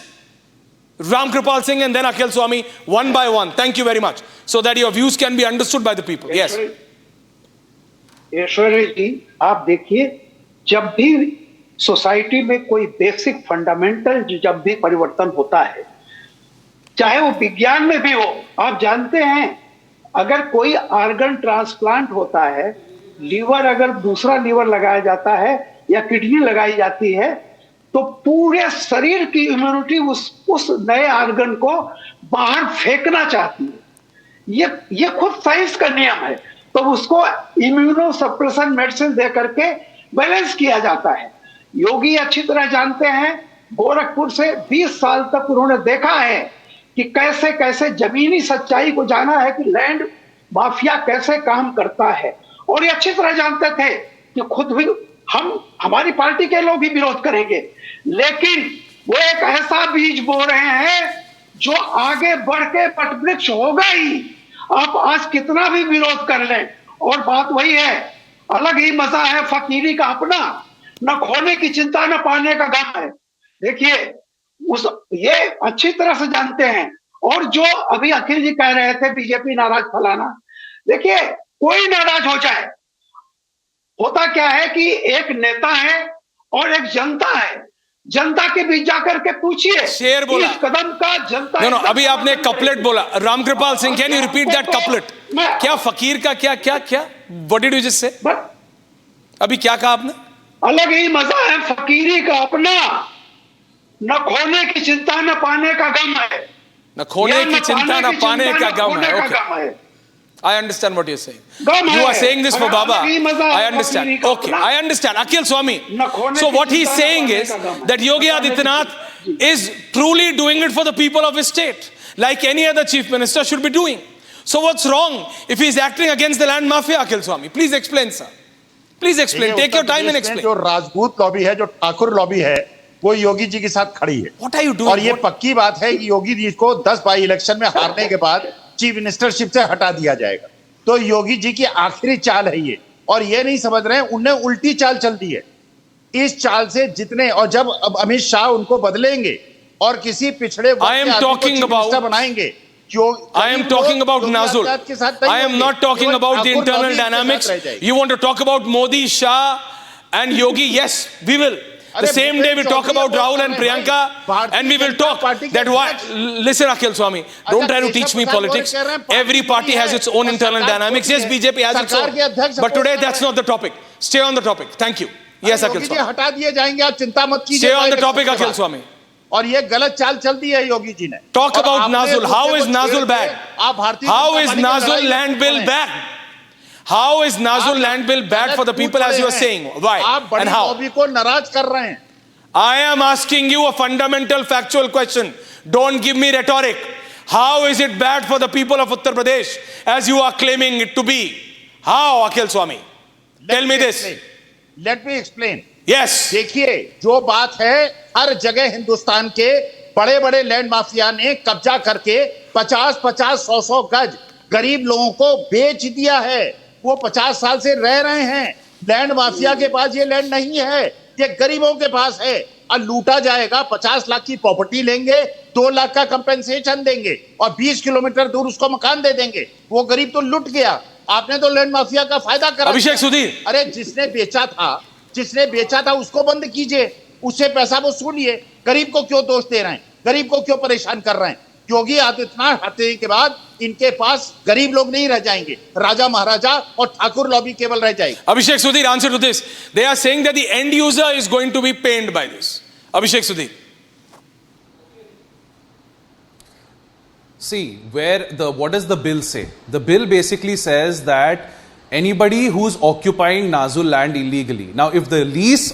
Ram Kripal Singh and then Akhil Swami, one by one. Thank you very much. So that your views can be understood by the people. Yes. ऐश्वर्य जी, आप देखिए, जब भी society में कोई basic fundamental जब भी परिवर्तन होता है, चाहे वो विज्ञान में भी हो, आप जानते हैं, अगर कोई ऑर्गन ट्रांसप्लांट होता है, लीवर अगर दूसरा लीवर लगाया जाता है या किडनी लगाई जाती है, तो पूरे शरीर की इम्यूनिटी उस नए ऑर्गन को बाहर फेंकना चाहती है। ये खुद साइंस का नियम है। तो उसको इम्यूनो सप्रेशन मेडिसिन दे करके बैलेंस किया जाता है। योगी अच्छी तरह जानते हैं, गोरखपुर से 20 साल तक उन्होंने देखा है कि कैसे कैसे जमीनी सच्चाई को जाना है कि लैंड माफिया कैसे काम करता है। और ये अच्छी तरह जानते थे कि खुद भी हमारी पार्टी के लोग भी विरोध करेंगे, लेकिन वो एक ऐसा बीज बो रहे हैं जो आगे बढ़ के वटवृक्ष होगा ही। आप आज कितना भी विरोध कर लें, और बात वही है, अलग ही मजा है फकीरी का अपना, न खोने की चिंता न पाने का गम है। देखिए, ये अच्छी तरह से जानते हैं। और जो अभी अखिल जी कह रहे थे बीजेपी नाराज फलाना, देखिए कोई नाराज हो जाए, होता क्या है कि एक नेता है और एक जनता है। जनता के बीच जाकर के पूछिए, शेर बोला, इस कदम का जनता। नो, अभी आपने कपलेट बोला, Ram Kripal Singh, can you repeat that couplet? क्या फकीर का क्या क्या क्या? What did you just say? अभी क्या कहा आपने? अलग ही मजा है फकीरी का अपना, न खोने की चिंता न पाने का गम है। न खोने की चिंता न पाने का गम है। Okay, I understand what you're saying. You are saying this for Baba. I understand. Okay, I understand. Akhil Swami. So what he's saying is that Yogi Adityanath is truly doing it for the people of his state, like any other chief minister should be doing. So what's wrong if he's acting against the land mafia, Akhil Swami? Please explain, sir. Please explain. Take your time and explain. जो Rajput lobby है, जो Thakur lobby है, वो योगी जी के साथ खड़ी है। What are you doing? और ये पक्की बात है कि योगी जी को 10 बाई इलेक्शन में हारने के बाद चीफ मिनिस्टरशिप से हटा दिया जाएगा। तो योगी जी की आखिरी चाल है ये, और ये नहीं समझ रहे हैं, उनने उल्टी चाल चल दी है। इस चाल से जितने, और जब अब अमित शाह उनको बदलेंगे और किसी पिछड़े बनाएंगे, I am talking about Nazul. I am not talking about the internal dynamics. You want to talk about Modi, Shah and Yogi? Yes, we will. The same day we talk about Rahul and Priyanka, and we will talk that why. Listen, Akhil Swami, don't try to teach me politics. Every party has its own internal dynamics. Yes, BJP has its own. But today that's not the topic. Stay on the topic. Thank you. Yes, Akhil Swami. हटा दिए जाएंगे, आप चिंता मत कीजिए। Stay on the topic, Akhil Swami. और ये गलत चाल चल दी है योगी जी ने। Talk about Nazul. How is Nazul bad? How is Nazul land bill bad? How is Nazul land bill bad for the people, as you are saying? Why and how? Lobby को नाराज कर रहे हैं। I am asking you a fundamental factual question. Don't give me rhetoric. How is it bad for the people of Uttar Pradesh as you are claiming it to be? How, Akhil Swami? Tell me this. Let me explain. Yes. देखिए, जो बात है, हर जगह हिंदुस्तान के बड़े बड़े land mafia ने कब्जा करके 50-50, 100-100 गज गरीब लोगों को बेच दिया है। वो 50 साल से रह रहे हैं। लैंड माफिया के पास ये लैंड नहीं है, ये गरीबों के पास है। और लूटा जाएगा, 50 लाख की प्रॉपर्टी लेंगे, 2 लाख का कंपेंसेशन देंगे और 20 किलोमीटर दूर उसको मकान दे देंगे। वो गरीब तो लुट गया। आपने तो लैंड माफिया का फायदा करा। अभिषेक सुधीर, अरे जिसने बेचा था उसको बंद कीजिए, उससे पैसा वसूलिए। गरीब को क्यों दोष दे रहे हैं? गरीब को क्यों परेशान कर रहे हैं? योगी आदित्यनाथ हटने के बाद इनके पास गरीब लोग नहीं रह जाएंगे, राजा महाराजा और ठाकुर लॉबी केवल रह जाएगी। Abhishek Sudhir, answer to this. They are saying that the end user is going to be pained by this. Abhishek Sudhir. See, what does the bill say? The bill basically says that anybody who's occupying Nazul land illegally. Now, if the lease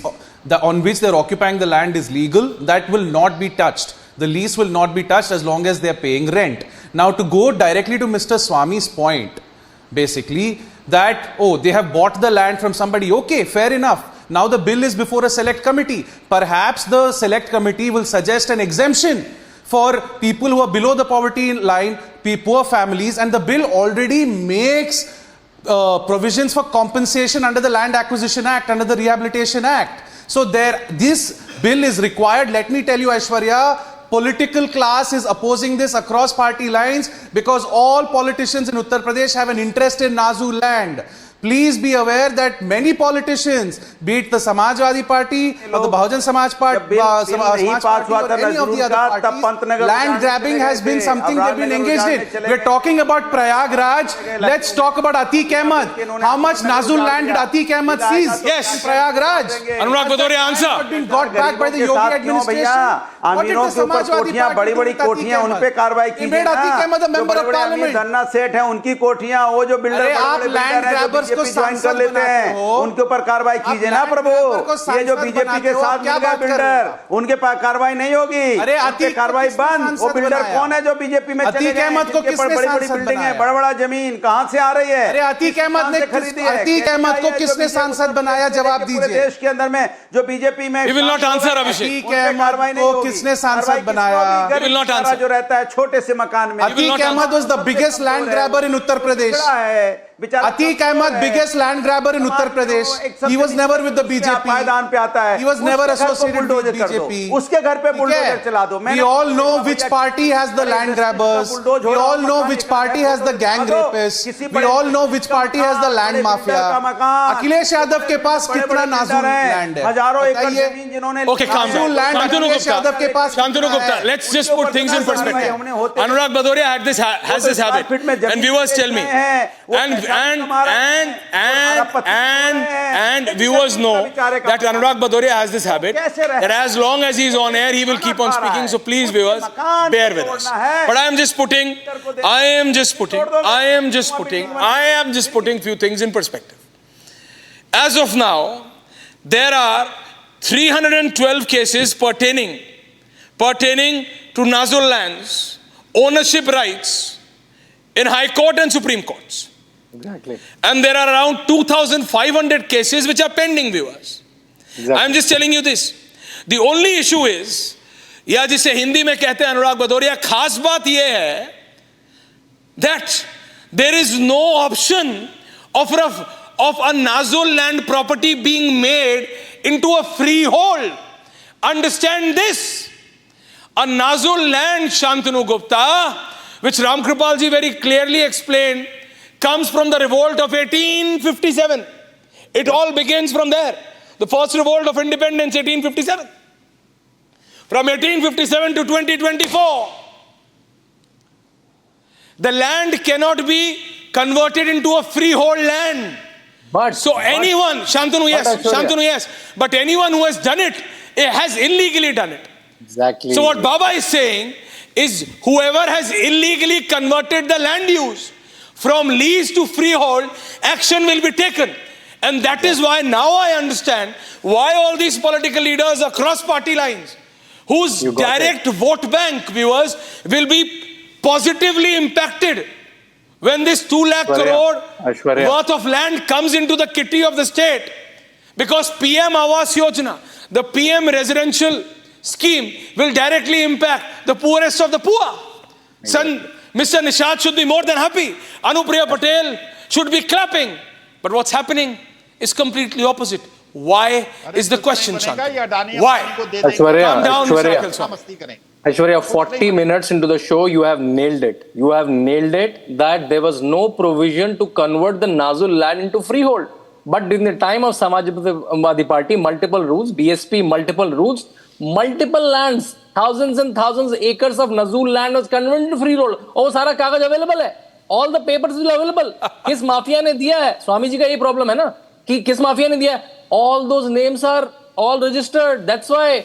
on which they're occupying the land is legal, that will not be touched. The lease will not be touched as long as they're paying rent. Now, to go directly to Mr. Swami's point, basically, that, oh, they have bought the land from somebody. Okay, fair enough. Now the bill is before a select committee. Perhaps the select committee will suggest an exemption for people who are below the poverty line, poor families, and the bill already makes provisions for compensation under the Land Acquisition Act, under the Rehabilitation Act. So this bill is required. Let me tell you, Aishwarya, political class is opposing this across party lines because all politicians in Uttar Pradesh have an interest in Nazul land. Please be aware that many politicians, be it the Samajwadi Party or the Bahujan Samaj Party, or any of the other parties, land grabbing has been something they've been engaged in. We're talking about Prayagraj. Let's talk about Atiq Ahmed. How much Nazul land did Atiq Ahmed seize? Yes. Prayagraj. Anurag Bhadoria, answer. Been got back by the Yogi administration. अमीरों के ऊपर कोठियां, बड़ी-बड़ी कोठियां, उन पे कार्रवाई की है ना। जो बड़े-बड़े अमीर धन्ना सेठ हैं, उनकी कोठियां, वो जो बिल्डर को ज्वाइन कर लेते हैं, उनके ऊपर कार्रवाई कीजिए ना प्रभु। ये जो बीजेपी के साथ मिल गए बिल्डर, उनके पास कार्रवाई नहीं होगी। अरे अतीक कार्रवाई बंद। वो बिल्डर कौन है जो बीजेपी में चले गए? अहमद को किसने बड़ी-बड़ी बिल्डिंगें, बड़ा-बड़ा जमीन कहां से आ रही है? अरे अतीक अहमद ने खरीदी है। अतीक अहमद को किसने सांसद बनाया? जवाब दीजिए। देश के अंदर में जो बीजेपी में He will not answer, Abhishek. Atiq Ahmad को किसने सांसद बनाया? He will not answer. जो रहता है छोटे से मकान में। Atiq Ahmad was the biggest land grabber in Uttar Pradesh. Atiq Ahmed, biggest land grabber in Uttar Pradesh. He was never with the BJP. पायदान पे आता है। He was never associated with BJP. उसके घर पे बुलडोजर चला दो। We all know which party has the land grabbers. We all know which party has the gang rapists. We all know which party has the land mafia. Akhilesh Yadav के पास कितना नाजुक land है? हजारों एकड़ जमीन जिन्होंने Okay, calm down. Shantanu Gupta, let's just put things in perspective. Anurag Bhadoria has this habit, and viewers tell me, and viewers know that Anurag Bhadoria has this habit, that as long as he's on air, he will keep on speaking. So please, viewers, bear with us. But I am just putting few things in perspective. As of now, there are 312 cases pertaining to Nazul lands, ownership rights in High Court and Supreme Courts. Exactly. And there are around 2,500 cases which are pending, viewers. Exactly. I am just telling you this. The only issue is, या जिसे हिंदी में कहते हैं अनुराग भदौरिया, खास बात यह है that there is no option of a Nazul land property being made into a freehold. Understand this. A Nazul land, Shantanu Gupta, which Ram Kripal ji very clearly explained, comes from the revolt of 1857. It all begins from there. The first revolt of independence, 1857. From 1857 to 2024, the land cannot be converted into a freehold land. Shantanu, yes. But anyone who has done it has illegally done it. Exactly. So what Baba is saying is whoever has illegally converted the land use from lease to freehold, action will be taken. And that is why now I understand why all these political leaders across party lines, whose direct vote bank, viewers, will be positively impacted when this 2 lakh crore worth of land comes into the kitty of the state. Because PM Awas Yojana, the PM residential scheme, will directly impact the poorest of the poor. Mr. Nishad should be more than happy. Anupriya Patel should be clapping. But what's happening is completely opposite. Why is the question, Shantanu? Why? Aishwarya, 40 minutes into the show, you have nailed it. You have nailed it that there was no provision to convert the Nazul land into freehold. But in the time of Samajwadi Party, multiple rules, BSP, multiple rules, multiple lands, thousands and thousands of acres of Nazul land was converted into freehold. Oh, सारा कागज available है. All the papers will available. किस mafia ने दिया है? स्वामी जी का ये problem है ना कि किस माफिया ने दिया है? All those names are all registered. That's why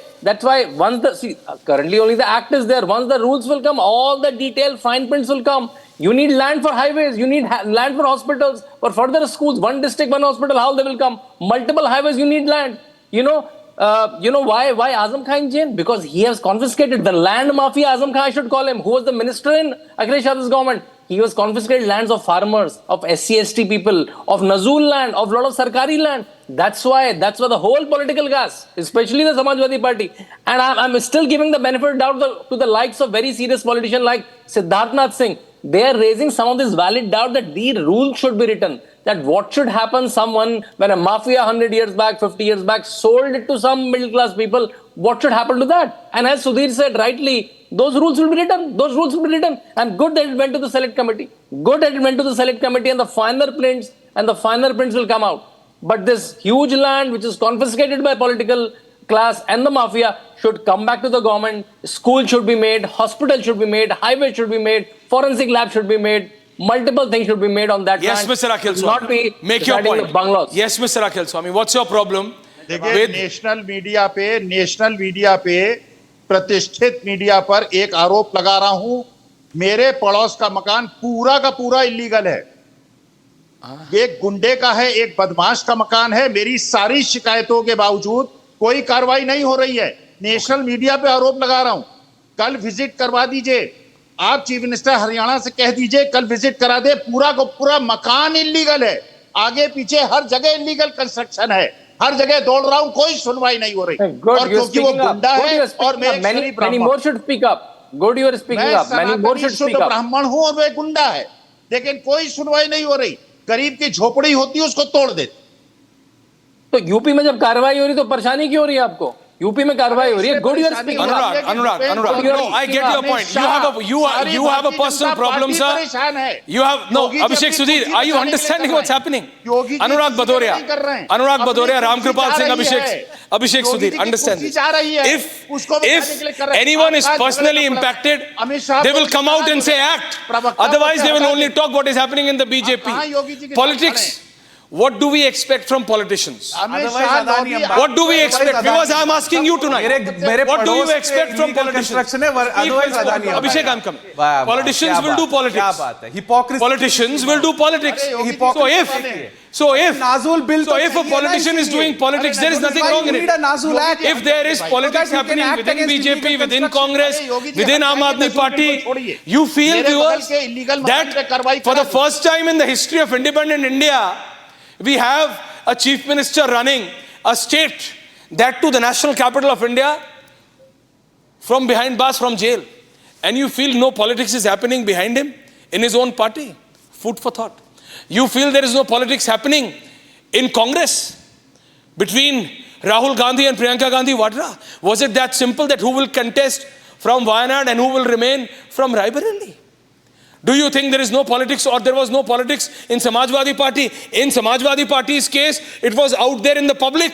once currently only the act is there. Once the rules will come, all the detailed fine prints will come. You need land for highways. You need land for hospitals, for further schools. One district, one hospital. How they will come? Multiple highways. You need land. You know why Azam Khan in jail? Because he has confiscated the land mafia. Azam Khan, I should call him, who was the minister in Akhilesh Yadav's government. He was confiscated lands of farmers, of SC/ST people, of Nazul land, of lot of Sarkari land. That's why the whole political gas, especially the Samajwadi Party, and I'm still giving the benefit of doubt to the likes of very serious politicians like Siddharthnath Singh. They are raising some of this valid doubt that the rules should be written. That what should happen when a mafia 100 years back, 50 years back sold it to some middle class people, what should happen to that? And as Sudhir said rightly, those rules will be written. Those rules will be written. And good that it went to the select committee. Good that it went to the select committee and the finer prints will come out. But this huge land which is confiscated by political class and the mafia should come back to the government. School should be made, hospital should be made, highway should be made, forensic lab should be made. Multiple things should be made on that Yes, land. Mr. Akhil Swami. Not be Make your deciding point. the bungalows. Yes, Mr. Akhil Swami. What's your problem? देखिए national media पे प्रतिष्ठित media पर एक आरोप लगा रहा हूं, मेरे पड़ोस का मकान पूरा का पूरा इलीगल है। एक गुंडे का है, एक बदमाश का मकान है। मेरी सारी शिकायतों के बावजूद कोई कार्रवाई नहीं हो रही है। नेशनल मीडिया पे आरोप लगा रहा हूं। कल विजिट करवा दीजिए, आप चीफ मिनिस्टर हरियाणा से कह दीजिए कल विजिट करा दे। पूरा को पूरा मकान इलीगल है, आगे पीछे हर जगह इलीगल कंस्ट्रक्शन है, हर जगह दौड़ रहा हूं, कोई सुनवाई नहीं हो रही। और क्योंकि वो गुंडा है और मैं एक शरीफ ब्राह्मण हूं और मैं गुंडा है, लेकिन कोई सुनवाई नहीं हो रही। गरीब की झोपड़ी होती है उसको तोड़ देते। तो यूपी में जब कार्रवाई हो रही तो परेशानी क्यों हो रही है आपको? यूपी में कार्रवाई हो रही है। Good you're speaking. Anurag. No, I get your point. You have a personal problem, sir. You have no. Abhishek Sudhir, are you understanding what's happening? Anurag Badoria, Ram Kripal Singh, Abhishek Sudhir, understand this. If anyone is personally impacted, they will come out and say act. Otherwise, they will only talk what is happening in the BJP. Politics. What do we expect from politicians? What do we expect? Because I am asking you tonight. What do you expect from politicians? Abhishek, I'm coming. Politicians will do politics. Politicians will do politics. So if a politician is doing politics, there is nothing wrong in it. If there is politics happening within BJP, within Congress, within Aam Aadmi Party, you feel, viewers, that for the first time in the history of independent India, we have a chief minister running a state, that to the national capital of India, from behind bars, from jail. And you feel no politics is happening behind him in his own party. Food for thought. You feel there is no politics happening in Congress between Rahul Gandhi and Priyanka Gandhi Vadra. Was it that simple that who will contest from Wayanad and who will remain from Raebareli? Do you think there is no politics, or there was no politics in Samajwadi Party? In Samajwadi Party's case, it was out there in the public.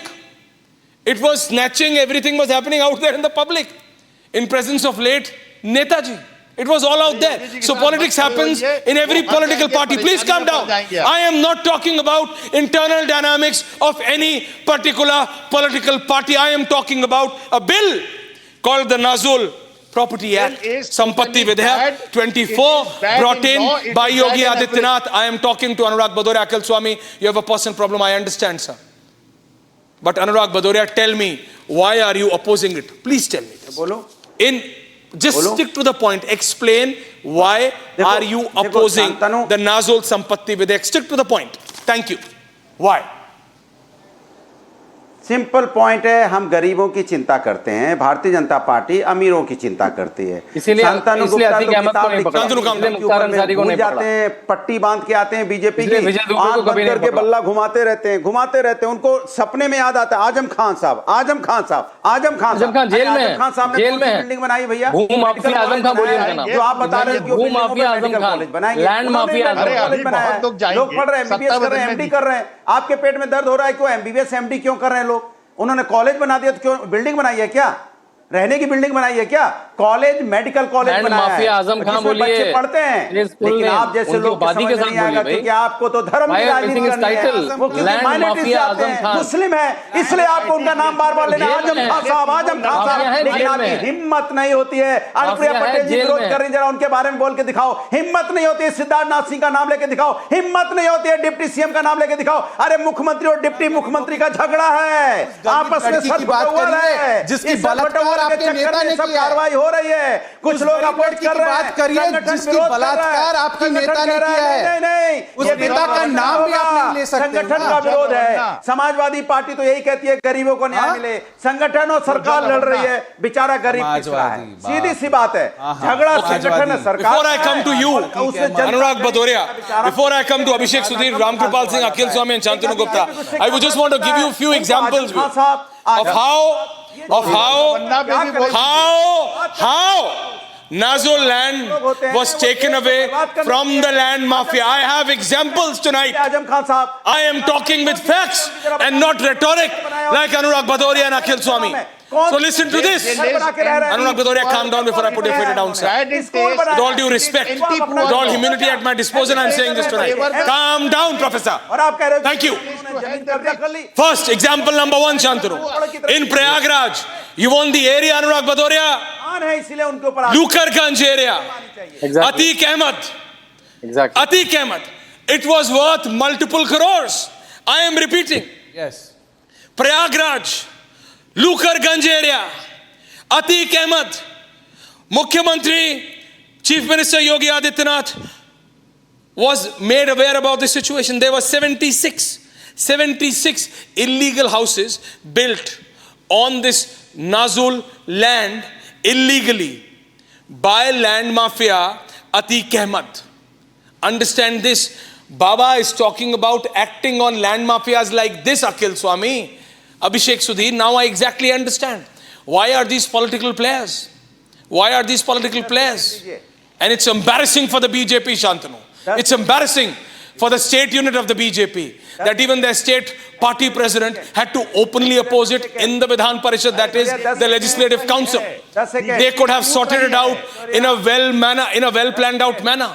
It was snatching, everything was happening out there in the public. In presence of late Netaji. It was all out there. So politics happens in every political party. Please calm down. I am not talking about internal dynamics of any particular political party. I am talking about a bill called the Nazul Property Act, Sampatti Vidhayak 24, brought in by Yogi Adityanath. I am talking to Anurag Badoria. Akhil Swami, you have a personal problem, I understand, sir. But Anurag Badoria, tell me, why are you opposing it? Please tell me this. Just stick to the point. Explain why are you opposing the Nazul Sampatti Vidhayak. Stick to the point. Thank you. Why? Simple point है, हम गरीबों की चिंता करते हैं, Bharatiya Janata party अमीरों की चिंता करती है। इसीलिए भूल जाते हैं, पट्टी बांध के आते हैं बीजेपी की, आंख बंद करके बल्ला घुमाते रहते हैं। उनको सपने में याद आता है आजम खान साहब जेल में, जेल में बिल्डिंग बनाई भैया, जो आप बता रहे हैं लैंड माफिया, लोग पढ़ रहे हैं, एमबीबीएस कर रहे हैं, एमडी कर रहे हैं। आपके पेट में दर्द हो रहा है, क्यों एमबीबीएस एमडी क्यों कर रहे हैं लोग? उन्होंने कॉलेज बना दिया तो क्यों बिल्डिंग बनाई है क्या? रहने की बिल्डिंग बनाई है क्या? कॉलेज, मेडिकल कॉलेज लैंड बनाया माफिया है आजम खान जिसमें बोलिए, बच्चे पढ़ते हैं। लेकिन आप जैसे लोग को समझ में नहीं आएगा क्योंकि आपको तो धर्म की राजनीति करनी है। वो क्योंकि माइनॉरिटी से आते हैं, मुस्लिम है, इसलिए आपको उनका नाम बार बार लेना। आजम खान साहब, आजम खान साहब, लेकिन आपकी हिम्मत नहीं होती है। अनुप्रिया पटेल जी विरोध कर रही, जरा उनके बारे में बोल के दिखाओ। हिम्मत नहीं होती है सिद्धार्थ नाथ सिंह का नाम लेके दिखाओ। हिम्मत नहीं होती है डिप्टी सीएम का नाम लेके दिखाओ। अरे मुख्यमंत्री और डिप्टी मुख्यमंत्री का झगड़ा है, आपस में सच बटोर है, जिसकी बलात्कार आपके नेता ने सब कार्रवाई हो रही है। कुछ लोग अपोज कर रहे हैं, बात करिए जिसकी बलात्कार आपके नेता ने किया है। नहीं, उस नेता का नाम भी आप नहीं ले सकते। संगठन का विरोध है। समाजवादी पार्टी तो यही कहती है गरीबों को न्याय मिले। संगठन और सरकार लड़ रही है, बेचारा गरीब पिछड़ा है। सीधी सी बात है, झगड़ा संगठन है, सरकार। Before I come to you, Anurag Bhadoria, before I come to Abhishek Sudhir, Ram Kripal Singh, Akhil Swami and Shantanu Gupta, I would just want to give you a few examples of how Nazul land was taken away from the land mafia. I have examples tonight. I am talking with facts and not rhetoric like Anurag Bhadoria and Akhil Swami. So listen to this. Anurag Bhadoria, calm down before I put your feet down, sir. With all due respect, with all humility at my disposal, I am saying this tonight. Calm down, Professor. Thank you. First, example number one, Shantanu. In Prayagraj, you want the area, Anurag Bhadoria? Lukarganj area. Exactly. Atiq Ahmed. Exactly. Atiq Ahmed. It was worth multiple crores. I am repeating. Yes. Prayagraj, Lukarganj area, Atiq Ahmed, Mukhyamantri, Chief Minister Yogi Adityanath was made aware about this situation. There were 76 illegal houses built on this Nazul land illegally by land mafia Atiq Ahmed. Understand this. Baba is talking about acting on land mafias like this, Akhil Swami, Abhishek Sudhir. Now I exactly understand. Why are these political players? Why are these political players? And it's embarrassing for the BJP, Shantanu. It's embarrassing for the state unit of the BJP that even their state party president had to openly oppose it in the Vidhan Parishad, that is the Legislative Council. They could have sorted it out in a well planned out manner.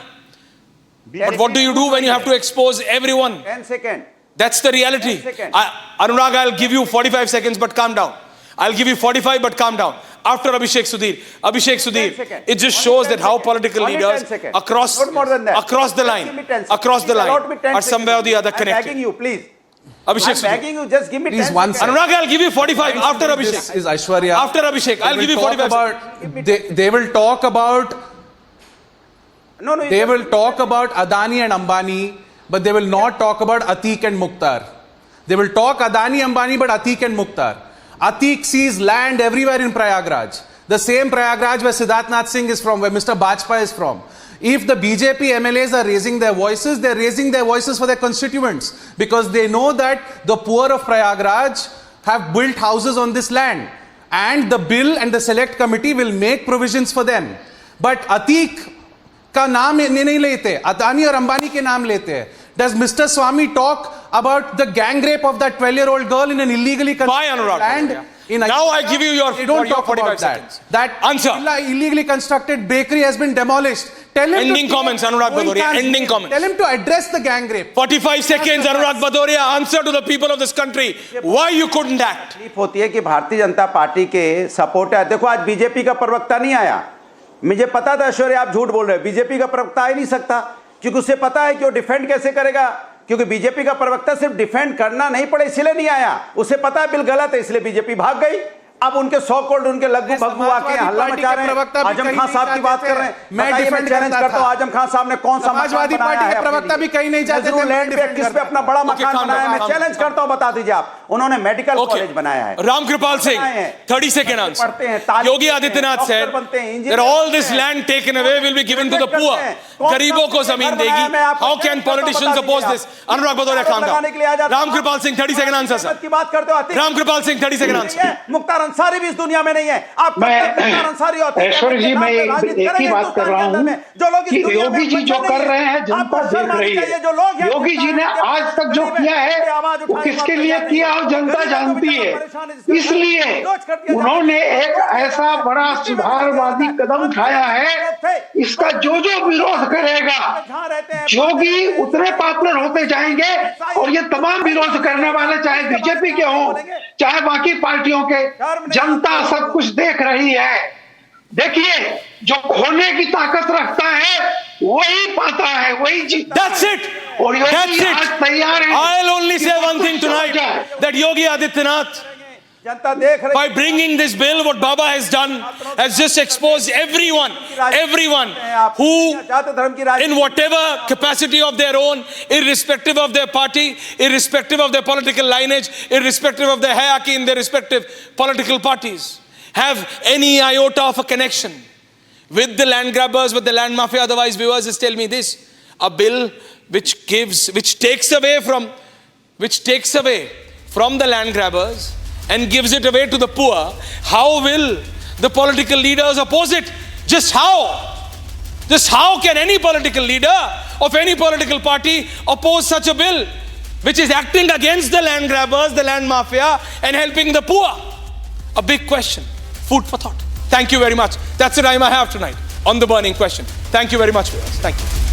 But what do you do when you have to expose everyone? 10 seconds. That's the reality. Anurag, I'll give you 45 seconds, but calm down. I'll give you 45, but calm down. After Abhishek Sudhir, it just shows that how political leaders across the line are somewhere or the other connected. I'm begging you, please. Abhishek I'm begging you, just give me 10 one seconds. Anurag, I'll give you 45 after Abhishek. This is Aishwarya. After Abhishek, I'll give you 45 seconds. They will talk about No, they will talk about Adani and Ambani, but they will not talk about Atiq and Mukhtar. They will talk Adani, Ambani, but Atiq and Mukhtar. Atiq sees land everywhere in Prayagraj. The same Prayagraj where Siddharth Nath Singh is from, where Mr. Bajpai is from. If the BJP MLAs are raising their voices, they're raising their voices for their constituents because they know that the poor of Prayagraj have built houses on this land. And the bill and the select committee will make provisions for them. But Atiq का नाम नहीं लेते, अदानी और अंबानी के नाम लेते हैं. Does Mr. Swami talk about the gang rape of that 12-year-old girl in an illegally constructed land? Now I give you your, they don't talk 45 about seconds. That Answer. Illegally constructed bakery has been demolished. Tell him Ending comments, Anurag Bhadoria. Ending comments. Tell him to address the gang rape. 45 seconds, Anurag Bhadoria. Answer to the people of this country. Why you couldn't act? तकलीफ होती है कि Bharatiya Janata party के supporter, देखो आज BJP का प्रवक्ता नहीं आया. मुझे पता था ऐश्वर्य आप झूठ बोल रहे हैं. बीजेपी का प्रवक्ता आ ही नहीं सकता क्योंकि उसे पता है कि वो डिफेंड कैसे करेगा, क्योंकि बीजेपी का प्रवक्ता सिर्फ डिफेंड करना नहीं पड़े इसलिए नहीं आया. उसे पता है बिल गलत है इसलिए बीजेपी भाग गई. अब उनके 100 करोड़ उनके लग्गू भग्गू आके हल्ला मचा रहे हैं. आजम खान साहब की बात कर रहे हैं. मैं डिफेंड चैलेंज करता हूं आजम खान साहब ने कौन सा समाजवादी पार्टी के प्रवक्ता भी कहीं नहीं जाते थे. लैंड पे किस पे अपना बड़ा मकान बनाया है, मैं चैलेंज करता हूं, बता दीजिए आप. उन्होंने मेडिकल कॉलेज बनाया है. Ram Kripal Singh, 30 second answer. Yogi Adityanath said that all this land taken away will be given to the poor. गरीबों को जमीन देगी. How can politicians oppose this? Anurag Bhadoria, calm down. Ram Kripal Singh, 30 second answer, sir. Ram Kripal Singh, 30 second answer. Mukhtar Ansari भी इस दुनिया में नहीं है. आप ऐश्वर्य जी, मैं एक ही बात कर रहा हूँ कि योगी जी जो कर रहे हैं जनता देख रही है. योगी जी ने आज तक जो किया है वो किसके लिए किया सब जनता जानती है, इसलिए उन्होंने एक ऐसा बड़ा सुधारवादी कदम उठाया है, इसका जो विरोध करेगा योगी उतने पॉपुलर होते जाएंगे, और ये तमाम विरोध करने वाले चाहे बीजेपी के हों चाहे बाकी पार्टियों के, जनता सब कुछ देख रही है। देखिए, जो खोने की ताकत रखता है वही पाता है, वही जीतता That's है। it. और योगी That's आज it. तैयार है। I'll only say one thing tonight, that Yogi Adityanath, by bringing this bill, what Baba has done, has just exposed everyone who, in whatever capacity of their own, irrespective of their party, irrespective of their political lineage, irrespective of their hierarchy in their respective political parties, have any iota of a connection with the land grabbers, with the land mafia. Otherwise, viewers, just tell me this: a bill which takes away from the land grabbers and gives it away to the poor. How will the political leaders oppose it? Just how can any political leader of any political party oppose such a bill which is acting against the land grabbers, the land mafia, and helping the poor? A big question. Food for thought. Thank you very much. That's the time I have tonight on the burning question. Thank you very much, viewers. Thank you.